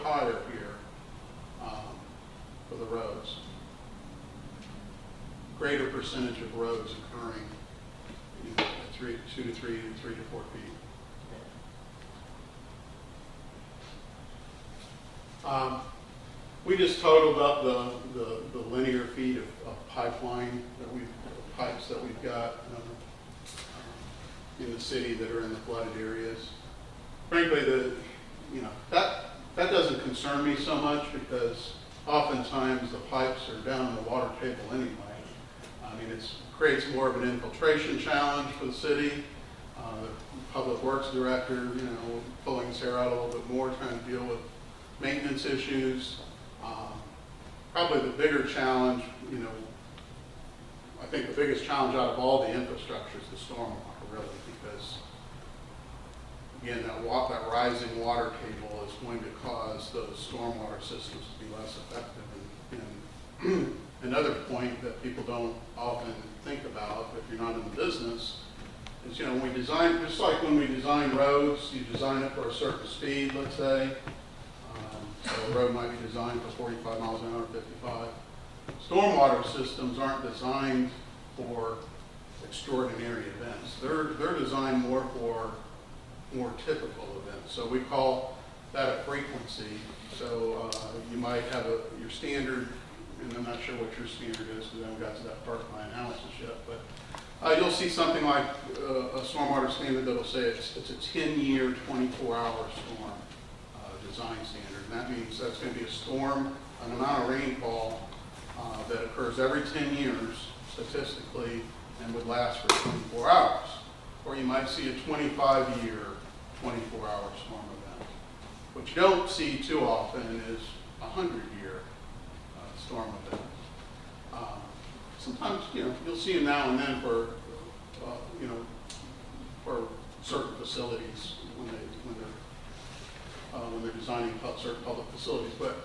higher here for the roads. Greater percentage of roads occurring at 2 to 3 to 4 feet. We just totaled up the linear feet of pipeline pipes that we've got in the city that are in the flooded areas. Frankly, that doesn't concern me so much, because oftentimes the pipes are down in the water table anyway. I mean, it creates more of an infiltration challenge for the city. The Public Works Director, you know, pulling his hair out a little bit more, trying to deal with maintenance issues. Probably the bigger challenge, you know, I think the biggest challenge out of all the infrastructure is the stormwater, really, because again, that rising water table is going to cause those stormwater systems to be less effective. And another point that people don't often think about, if you're not in the business, is, you know, when we design, just like when we design roads, you design it for a certain speed, let's say. So a road might be designed for 45 miles an hour, 55. Stormwater systems aren't designed for extraordinary events. They're designed more for more typical events. So we call that a frequency. So you might have your standard, and I'm not sure what your standard is because I haven't got to that part of my analysis yet, but you'll see something like a stormwater standard that'll say it's a 10-year, 24-hour storm design standard. And that means that's going to be a storm, an amount of rainfall that occurs every 10 years statistically and would last for 24 hours. Or you might see a 25-year, 24-hour storm event. What you don't see too often is a 100-year storm event. Sometimes, you know, you'll see them now and then for, you know, for certain facilities when they're designing certain public facilities. But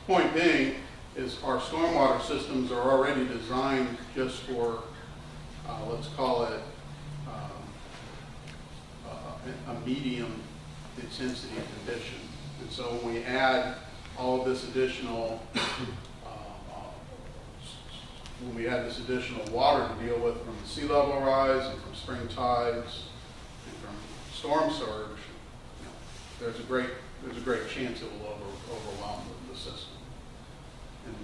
point being is our stormwater systems are already designed just for, let's call it a medium intensity condition. And so when we add all of this additional water to deal with from sea level rise and from spring tides and from storm surge, you know, there's a great chance it will overwhelm the system. And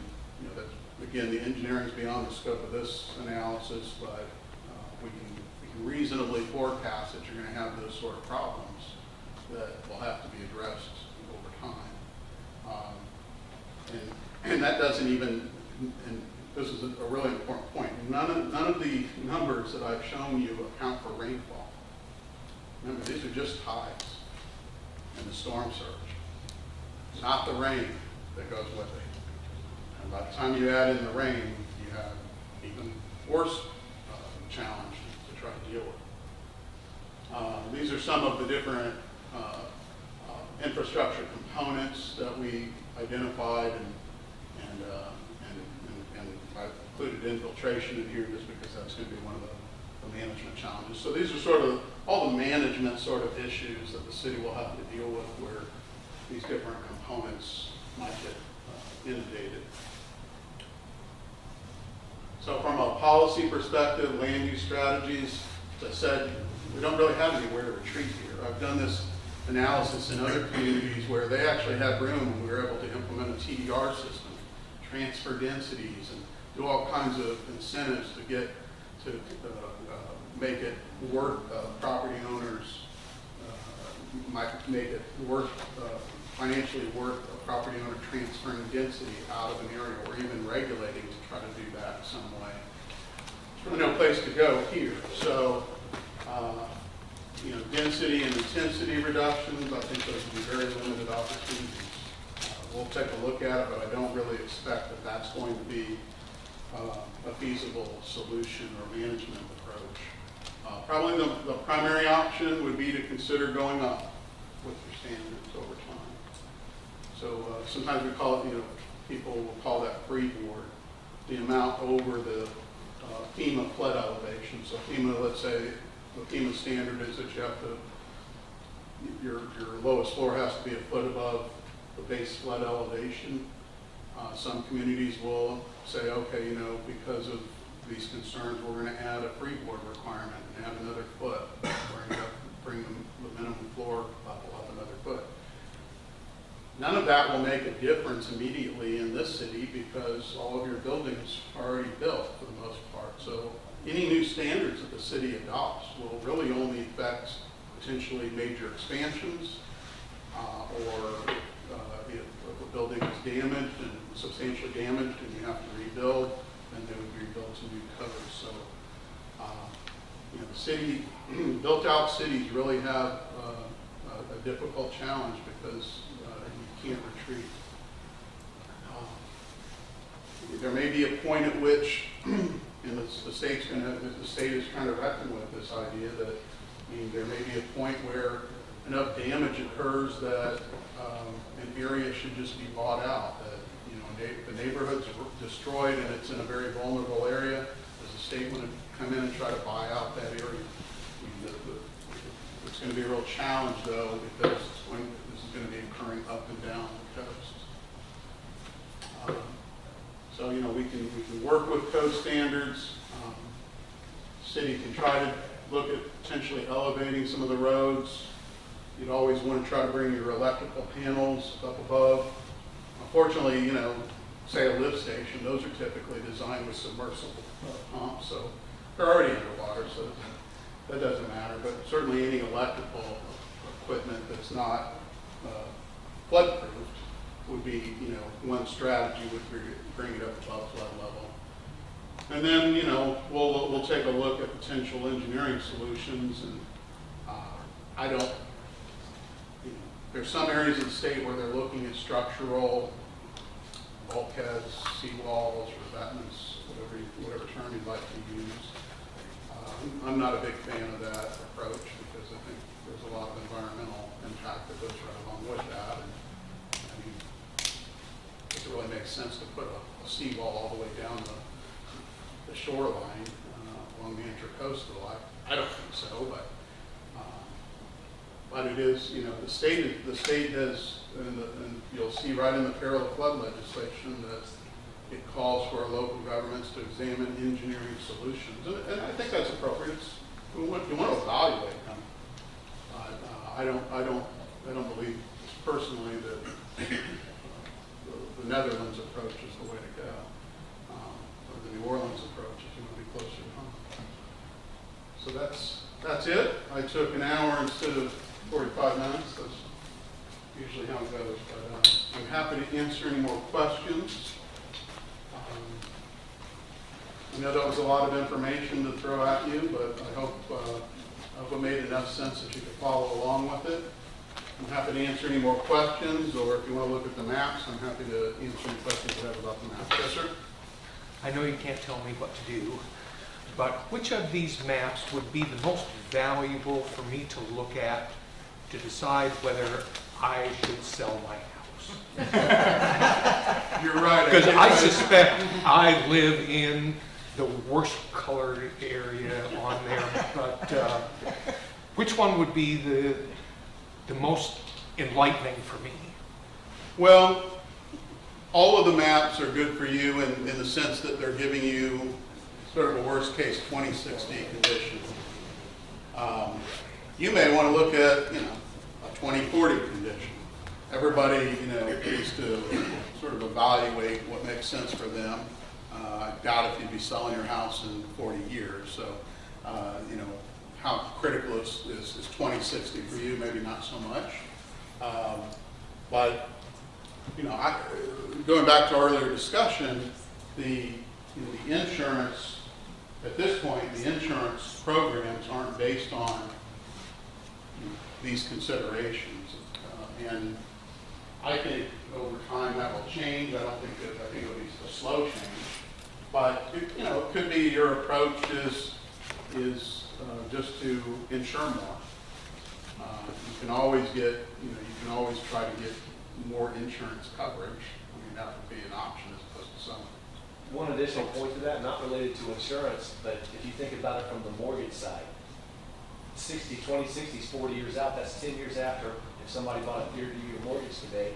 you know, that again, the engineering is beyond the scope of this analysis, but we can reasonably forecast that you're going to have those sort of problems that will have to be addressed over time. And that doesn't even, and this is a really important point, none of the numbers that I've shown you account for rainfall. Remember, these are just tides and the storm surge, not the rain that goes with it. And by the time you add in the rain, you have even worse challenge to try to deal with. These are some of the different infrastructure components that we identified, and I've included infiltration in here just because that's going to be one of the management challenges. So these are sort of all the management sort of issues that the city will have to deal with where these different components might get inundated. So from a policy perspective, land use strategies, as I said, we don't really have anywhere to retreat here. I've done this analysis in other communities where they actually had room and we were able to implement a TDR system, transfer densities, and do all kinds of incentives to get to make it work. Property owners might make it work, financially work a property owner transferring density out of an area or even regulating to try to do that in some way. There's really no place to go here. So, you know, density and intensity reductions, I think those would be very limited opportunities. We'll take a look at it, but I don't really expect that that's going to be a feasible solution or management approach. Probably the primary option would be to consider going up with your standards over time. So sometimes we call it, you know, people will call that freeboard, the amount over the FEMA flood elevation. So FEMA, let's say, the FEMA standard is that you have to, your lowest floor has to be a foot above the base flood elevation. Some communities will say, okay, you know, because of these concerns, we're going to add a freeboard requirement and add another foot, bring the minimum floor level up another foot. None of that will make a difference immediately in this city because all of your buildings are already built for the most part. So any new standards that the city adopts will really only affect potentially major expansions or if a building is damaged and substantially damaged and you have to rebuild, then they would be rebuilt to new codes. So, you know, the city, built-out cities really have a difficult challenge because you can't retreat. There may be a point at which, and the state is kind of reckoning with this idea that, I mean, there may be a point where enough damage occurs that an area should just be bought out. That, you know, the neighborhood's destroyed and it's in a very vulnerable area. Does the state want to come in and try to buy out that area? I mean, it's going to be a real challenge, though, because this is going to be occurring up and down the coast. So, you know, we can work with code standards. City can try to look at potentially elevating some of the roads. You'd always want to try to bring your electrical panels up above. Unfortunately, you know, say a lift station, those are typically designed with submersible pumps, so they're already underwater, so that doesn't matter. But certainly any electrical equipment that's not flood-proofed would be, you know, one strategy would bring it up above flood level. And then, you know, we'll take a look at potential engineering solutions. And I don't, you know, there's some areas of the state where they're looking at structural bulkheads, seawalls, revetments, whatever term you'd like to use. I'm not a big fan of that approach because I think there's a lot of environmental impact that goes right along with that. And I mean, does it really make sense to put a seawall all the way down the shoreline along the intercoastal? I don't think so, but it is, you know, the state has, and you'll see right in the peril of flood legislation that it calls for local governments to examine engineering solutions, and I think that's appropriate. You want to evaluate them. I don't believe personally that the Netherlands approach is the way to go, or the New Orleans approach if you want to be closer to home. So that's it. I took an hour instead of 45 minutes. That's usually how it goes. But I'm happy to answer any more questions. I know that was a lot of information to throw at you, but I hope it made enough sense that you could follow along with it. I'm happy to answer any more questions, or if you want to look at the maps, I'm happy to answer any questions you have about the maps. Yes, sir? I know you can't tell me what to do, but which of these maps would be the most valuable for me to look at to decide whether I should sell my house? You're right. Because I suspect I live in the worst colored area on there, but which one would be the most enlightening for me? Well, all of the maps are good for you in the sense that they're giving you sort of a worst case 2060 condition. You may want to look at, you know, a 2040 condition. Everybody, you know, needs to sort of evaluate what makes sense for them. I doubt if you'd be selling your house in 40 years. So, you know, how critical is 2060 for you? Maybe not so much. But, you know, going back to our earlier discussion, the insurance, at this point, the insurance programs aren't based on these considerations. And I think over time that will change. I think it'll be a slow change. But, you know, it could be your approach is just to insure more. You can always get, you know, you can always try to get more insurance coverage. I mean, that would be an option as opposed to some. One additional point to that, not related to insurance, but if you think about it from the mortgage side, 2060 is 40 years out. That's 10 years after if somebody bought a 30-year mortgage today.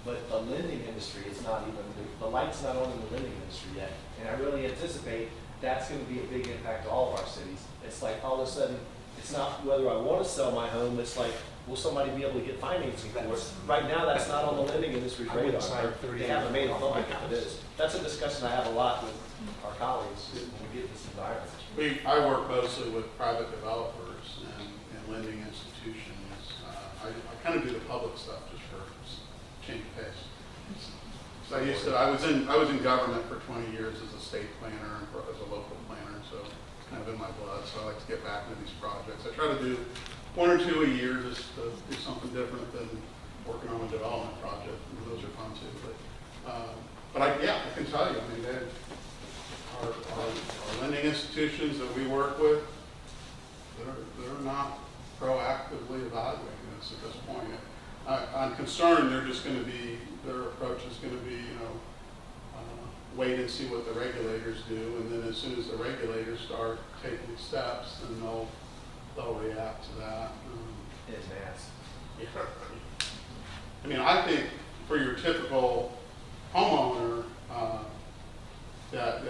But the lending industry is not even, the light's not on in the lending industry yet. And I really anticipate that's going to be a big impact to all of our cities. It's like all of a sudden, it's not whether I want to sell my home, it's like, will somebody be able to get financing for it? Right now, that's not on the lending industry's I wouldn't radar. sign 30 They haven't made it on public my if it is. That's a discussion I have a lot with our colleagues when we get this environment. I work mostly with private developers and lending institutions. I kind of do the public stuff just for change of pace. So I was in government for 20 years as a state planner and as a local planner, so it's kind of in my blood. So I like to get back into these projects. I try to do 1 or 2 a year, just to do something different than working on a development project. And those are fun too. But I can tell you, I mean, our lending institutions that we work with, they're not proactively evaluating this at this point. I'm concerned they're just going to be, their approach is going to be, wait and see what the regulators do, and then as soon as the regulators start taking steps, then they'll react to that. In mass. Yeah. I mean, I think for your typical homeowner, that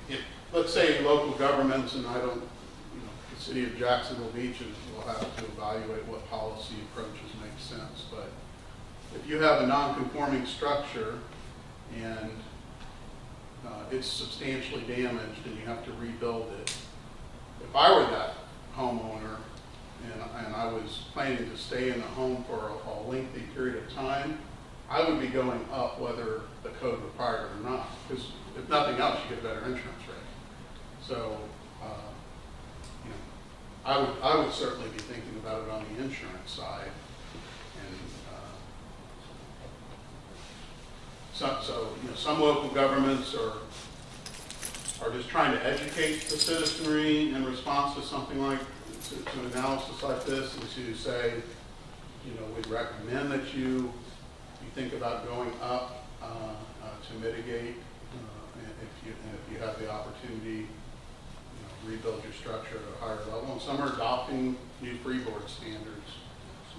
if let's say local governments, and I don't, the city of Jacksonville Beaches will have to evaluate what policy approaches make sense. But if you have a non-conforming structure and it's substantially damaged and you have to rebuild it, if I were that homeowner and I was planning to stay in the home for a lengthy period of time, I would be going up whether the code required it or not. Because if nothing else, you get a better insurance rate. So, I would certainly be thinking about it on the insurance side. And some local governments are just trying to educate the citizenry in response to something like, to an analysis like this, and to say, we'd recommend that you think about going up to mitigate, and if you have the opportunity, rebuild your structure at a higher level. And some are adopting new freeboard standards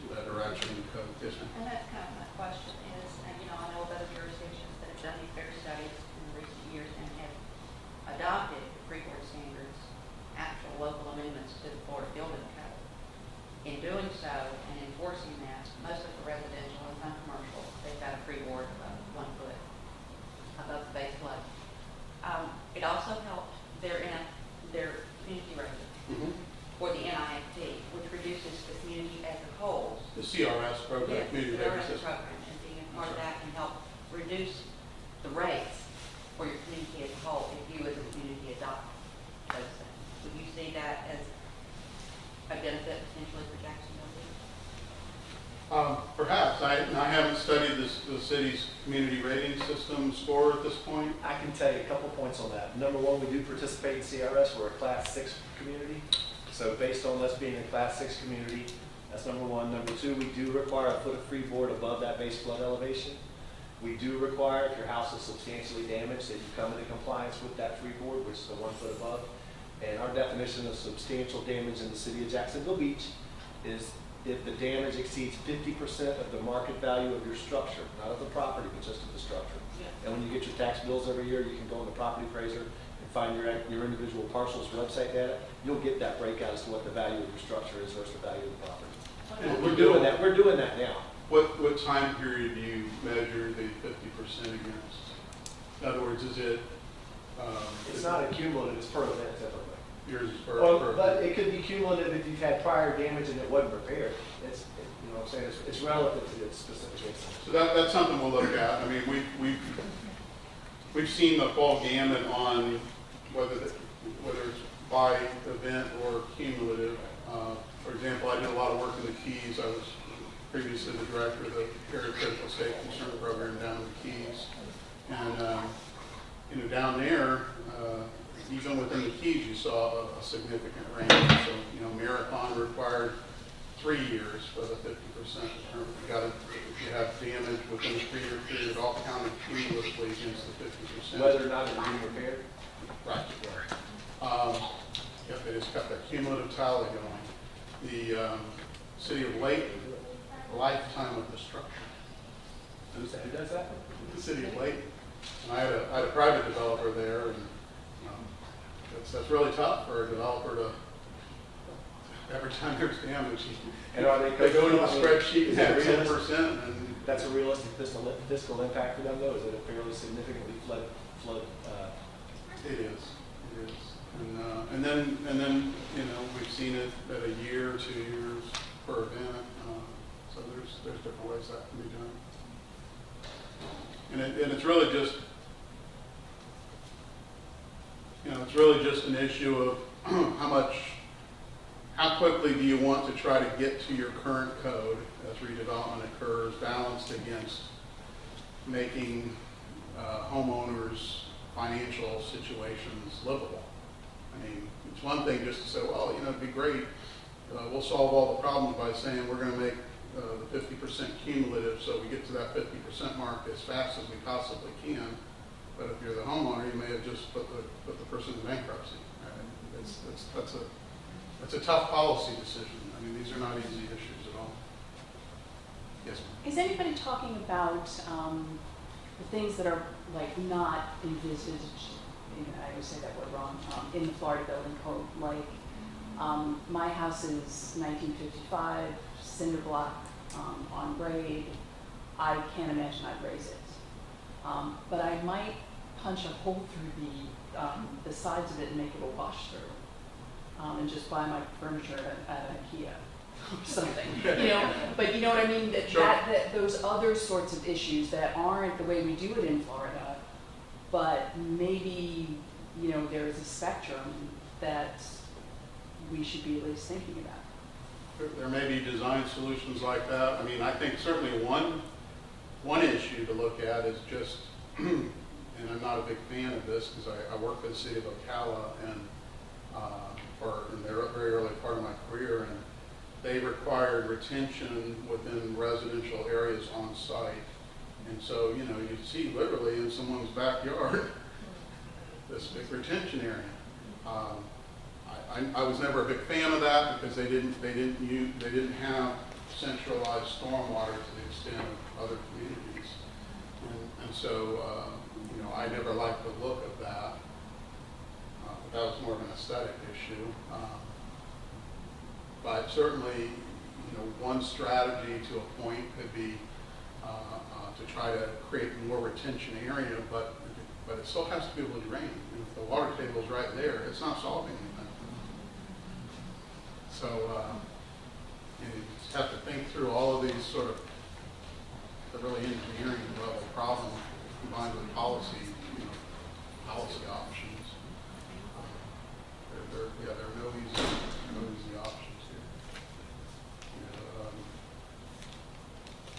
that are actually in code. Yes, ma'am. And that's kind of my question is, and I know of other jurisdictions that have done these fair studies in recent years and have adopted freeboard standards, actual local amendments to the Florida Building Code. In doing so and enforcing that, most of the residential and some commercial, they've got a freeboard of 1 foot above the base flood. It also helped their community rating for the NIFT, which reduces the community as a whole. The CRS program, Yes, community the rating CRS system. program, and being a part of that can help reduce the rates for your community as a whole if you as a community adopt those things. Would you see that as a benefit potentially for Jacksonville? Perhaps. I haven't studied the city's community rating system score at this point. I can tell you a couple points on that. Number one, we do participate in CRS. We're a Class 6 community. So based on us being a Class 6 community, that's number one. Number two, we do require a foot of freeboard above that base flood elevation. We do require, if your house is substantially damaged, that you come into compliance with that freeboard, which is the 1 foot above. And our definition of substantial damage in the city of Jacksonville Beach is if the damage exceeds 50% of the market value of your structure, not of the property, but just of the structure. Yeah. And when you get your tax bills every year, you can go on the property appraiser and find your individual parcel's website data. You'll get that breakout as to what the value of your structure is versus the value of the property. And We're doing that. We're doing that now. What time period do you measure the 50% against? In other words, is it? It's not a cumulative, it's per event typically. Yours is per. But it could be cumulative if you've had prior damage and it wasn't repaired. You know what I'm saying? It's relative to the specific instance. So that's something we'll look at. I mean, we've seen the full gamut on whether it's by event or cumulative. For example, I did a lot of work in the Keys. I was previously the director of the Area Critical State Concern Program down in the Keys, and down there, even within the Keys, you saw a significant range. So Marathon required 3 years for the 50% return. If you have damage within a 3-year period, all counted cumulatively against the 50%. Whether or not it was repaired? Right. Yep, they just got that cumulative tally going. The city of Layton, lifetime of destruction. Who does that? The city of Layton. And I had a private developer there, and that's really tough for a developer to, every time there's damage, And are they go to the spreadsheet and have 10%. And that's a realistic fiscal impact for them, though? Is it a fairly significantly flood? It is. And then we've seen it at a year, 2 years per event. So there's different ways that can be done. And it's really just, it's really just an issue of how quickly do you want to try to get to your current code as redevelopment occurs, balanced against making homeowners' financial situations livable. I mean, it's one thing just to say, well, it'd be great, we'll solve all the problems by saying we're going to make the 50% cumulative so we get to that 50% mark as fast as we possibly can. But if you're the homeowner, you may have just put the person in bankruptcy. That's a tough policy decision. I mean, these are not easy issues at all. Yes, ma'am. Is anybody talking about the things that are like not envisaged, I always say that word wrong, in the Florida Building Code, like my house is 1955, cinder block on grade. I can't imagine I'd raise it. But I might punch a hole through the sides of it and make it a wash through, and just buy my furniture at IKEA or something. But you know what I mean? That, Sure. that those other sorts of issues that aren't the way we do it in Florida, but maybe there is a spectrum that we should be at least thinking about. There may be design solutions like that. I mean, I think certainly one issue to look at is just, and I'm not a big fan of this because I worked for the city of Ocala and in their very early part of my career, and they required retention within residential areas on site. And so, you see literally in someone's backyard this big retention area. I was never a big fan of that because they didn't have centralized stormwater to the extent of other communities, and so I never liked the look of that. But that was more of an aesthetic issue. But certainly, one strategy to a point could be to try to create more retention area, but it still has to be able to drain. And if the water table is right there, it's not solving anything. So you just have to think through all of these sort of the really engineering level problems combined with policy options. There are no easy options here.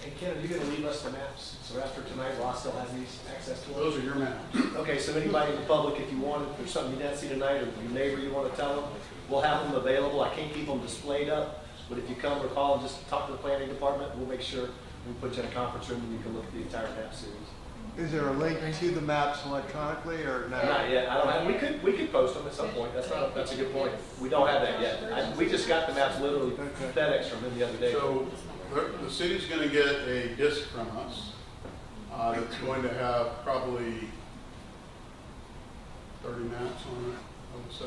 And Ken, are you gonna leave us the maps? So after tonight, Ross still has these access to them? Those are your maps. Okay, so anybody in the public, if you want, if there's something you didn't see tonight, or your neighbor you want to tell them, we'll have them available. I can't keep them displayed up, but if you come or call and just talk to the planning department, we'll make sure we put you in a conference room and you can look at the entire map series. Is there a link to the maps electronically or no? Not yet. I don't have. We could post them at some point. That's a good point. We don't have that yet. We just got the maps literally FedEx from them the other day. So the city's going to get a disc from us that's going to have probably 30 maps on it, I would say.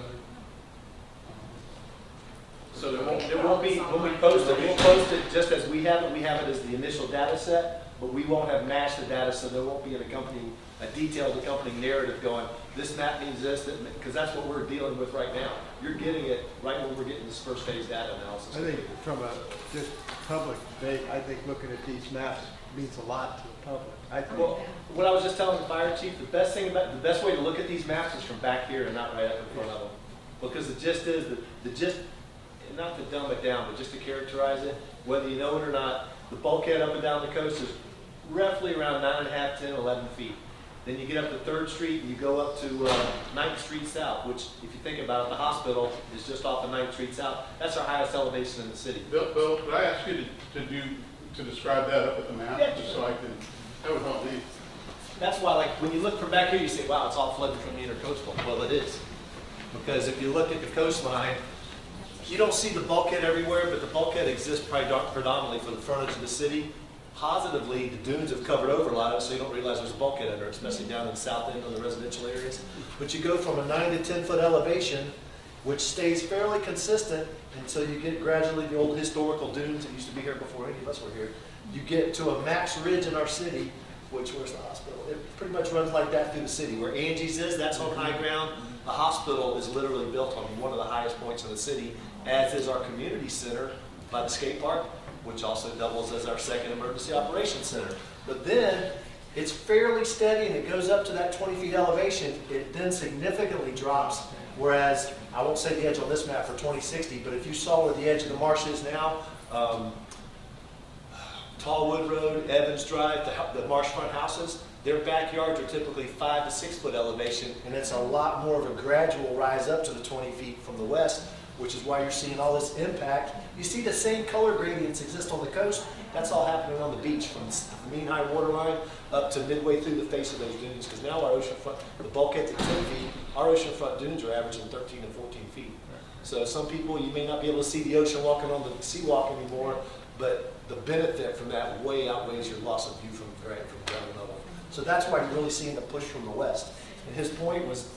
So there won't be, when we post it, we'll post it just as we have it. We have it as the initial data set, but we won't have mashed the data, so there won't be a detailed accompanying narrative going, this map means this, because that's what we're dealing with right now. You're getting it right when we're getting this first phase data analysis. I think from a just public debate, I think looking at these maps means a lot to the public. I think. Well, what I was just telling the fire chief, the best way to look at these maps is from back here and not right up in front of them. Because the gist is, not to dumb it down, but just to characterize it, whether you know it or not, the bulkhead up and down the coast is roughly around 9.5, 10, 11 feet. Then you get up to 3rd Street and you go up to 9th Street South, which if you think about it, the hospital is just off of 9th Street South. That's our highest elevation in the city. Bill, could I ask you to describe that up with the map, Yeah, just so I can, that would help me. That's why, like, when you look from back here, you say, wow, it's all flooded from the intercoastal. Well, it is. Because if you look at the coastline, you don't see the bulkhead everywhere, but the bulkhead exists predominantly for the frontage of the city. Positively, the dunes have covered over a lot of it, so you don't realize there's a bulkhead under it, especially down in the south end on the residential areas. But you go from a 9 to 10 foot elevation, which stays fairly consistent until you get gradually the old historical dunes that used to be here before any of us were here. You get to a max ridge in our city, which where's the hospital? It pretty much runs like that through the city. Where Angie's is, that's on high ground. The hospital is literally built on one of the highest points in the city, as is our community center by the skate park, which also doubles as our second emergency operations center. But then, It's fairly steady and it goes up to that 20 feet elevation. It then significantly drops, whereas, I won't say the edge on this map for 2060, but if you saw where the edge of the marsh is now, Tallwood Road, Evans Drive, the marshfront houses, their backyards are typically 5 to 6 foot elevation, and it's a lot more of a gradual rise up to the 20 feet from the west, which is why you're seeing all this impact. You see the same color gradients exist on the coast. That's all happening on the beach from the mean high water line up to midway through the face of those dunes, because now our oceanfront, the bulkhead's at 10 feet, our oceanfront dunes are averaging 13 and 14 feet. So some people, you may not be able to see the ocean walking on the sea walk anymore, but the benefit from that way outweighs your loss of view from ground level. So that's why you're really seeing the push from the west. And his point was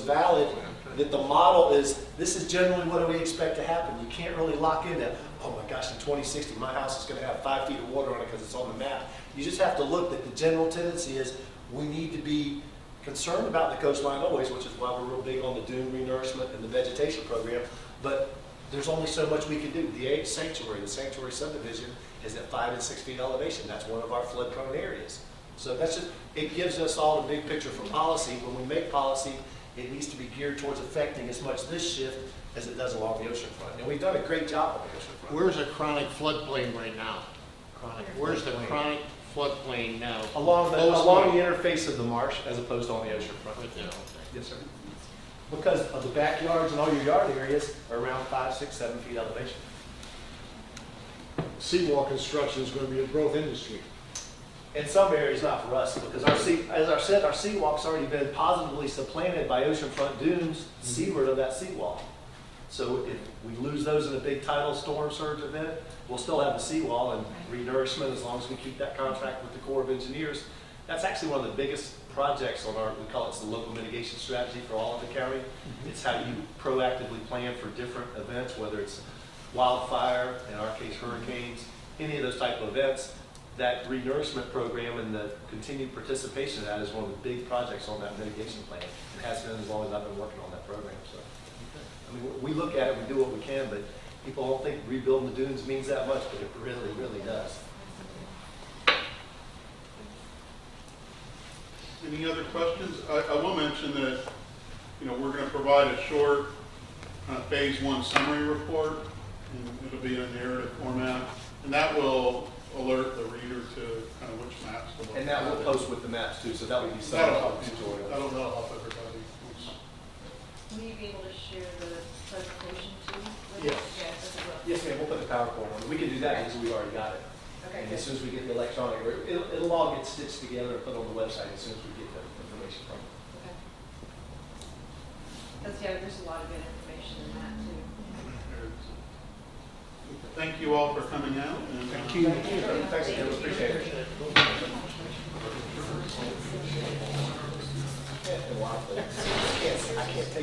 valid, that the model is, this is generally what we expect to happen. You can't really lock into, oh my gosh, in 2060, my house is going to have 5 feet of water on it because it's on the map. You just have to look that the general tendency is we need to be concerned about the coastline always, which is why we're real big on the dune renourishment and the vegetation program. But there's only so much we can do. The sanctuary subdivision is at 5 and 6 feet elevation. That's one of our flood-prone areas. So that's just, it gives us all a big picture for policy. When we make policy, it needs to be geared towards affecting as much this shift as it does along the ocean front. And we've done a great job on the ocean front. Where's a chronic floodplain right now? Where's the chronic floodplain now? Along the interface of the marsh as opposed to on the ocean front. Yes, sir. Because of the backyards and all your yard areas are around 5, 6, 7 feet elevation. Seawall construction is going to be a growth industry. In some areas, not for us, because as I said, our seawalk's already been positively supplanted by oceanfront dunes seaward of that seawall. So if we lose those in a big tidal storm surge event, we'll still have the seawall and renourishment as long as we keep that contract with the Corps of Engineers. That's actually one of the biggest projects on our, we call it the local mitigation strategy for all of the county. It's how you proactively plan for different events, whether it's wildfire, in our case hurricanes, any of those type of events. That renourishment program and the continued participation in that is one of the big projects on that mitigation plan. It has been as long as I've been working on that program. So, I mean, we look at it, we do what we can, but people don't think rebuilding the dunes means that much, but it really, really does. Any other questions? I will mention that, you know, we're going to provide a short phase 1 summary report, and it'll be in a narrative format, and that will alert the reader to kind of which maps to look at. And that will post with the maps too, so that would be some That'll help tutorial. That'll help everybody. Will you be able to share the presentation too? Yes. Yes, as well. Yes, ma'am, we'll put the PowerPoint on. We can do that because we've already got it. Okay, And as good. soon as we get the electronic, it'll all get stitched together and put on the website as soon as we get the information from it. Okay. That's, yeah, there's a lot of good information in that too. Thank you all for coming out. And, Thank you. Thanks, Jim, appreciate it. I can't tell you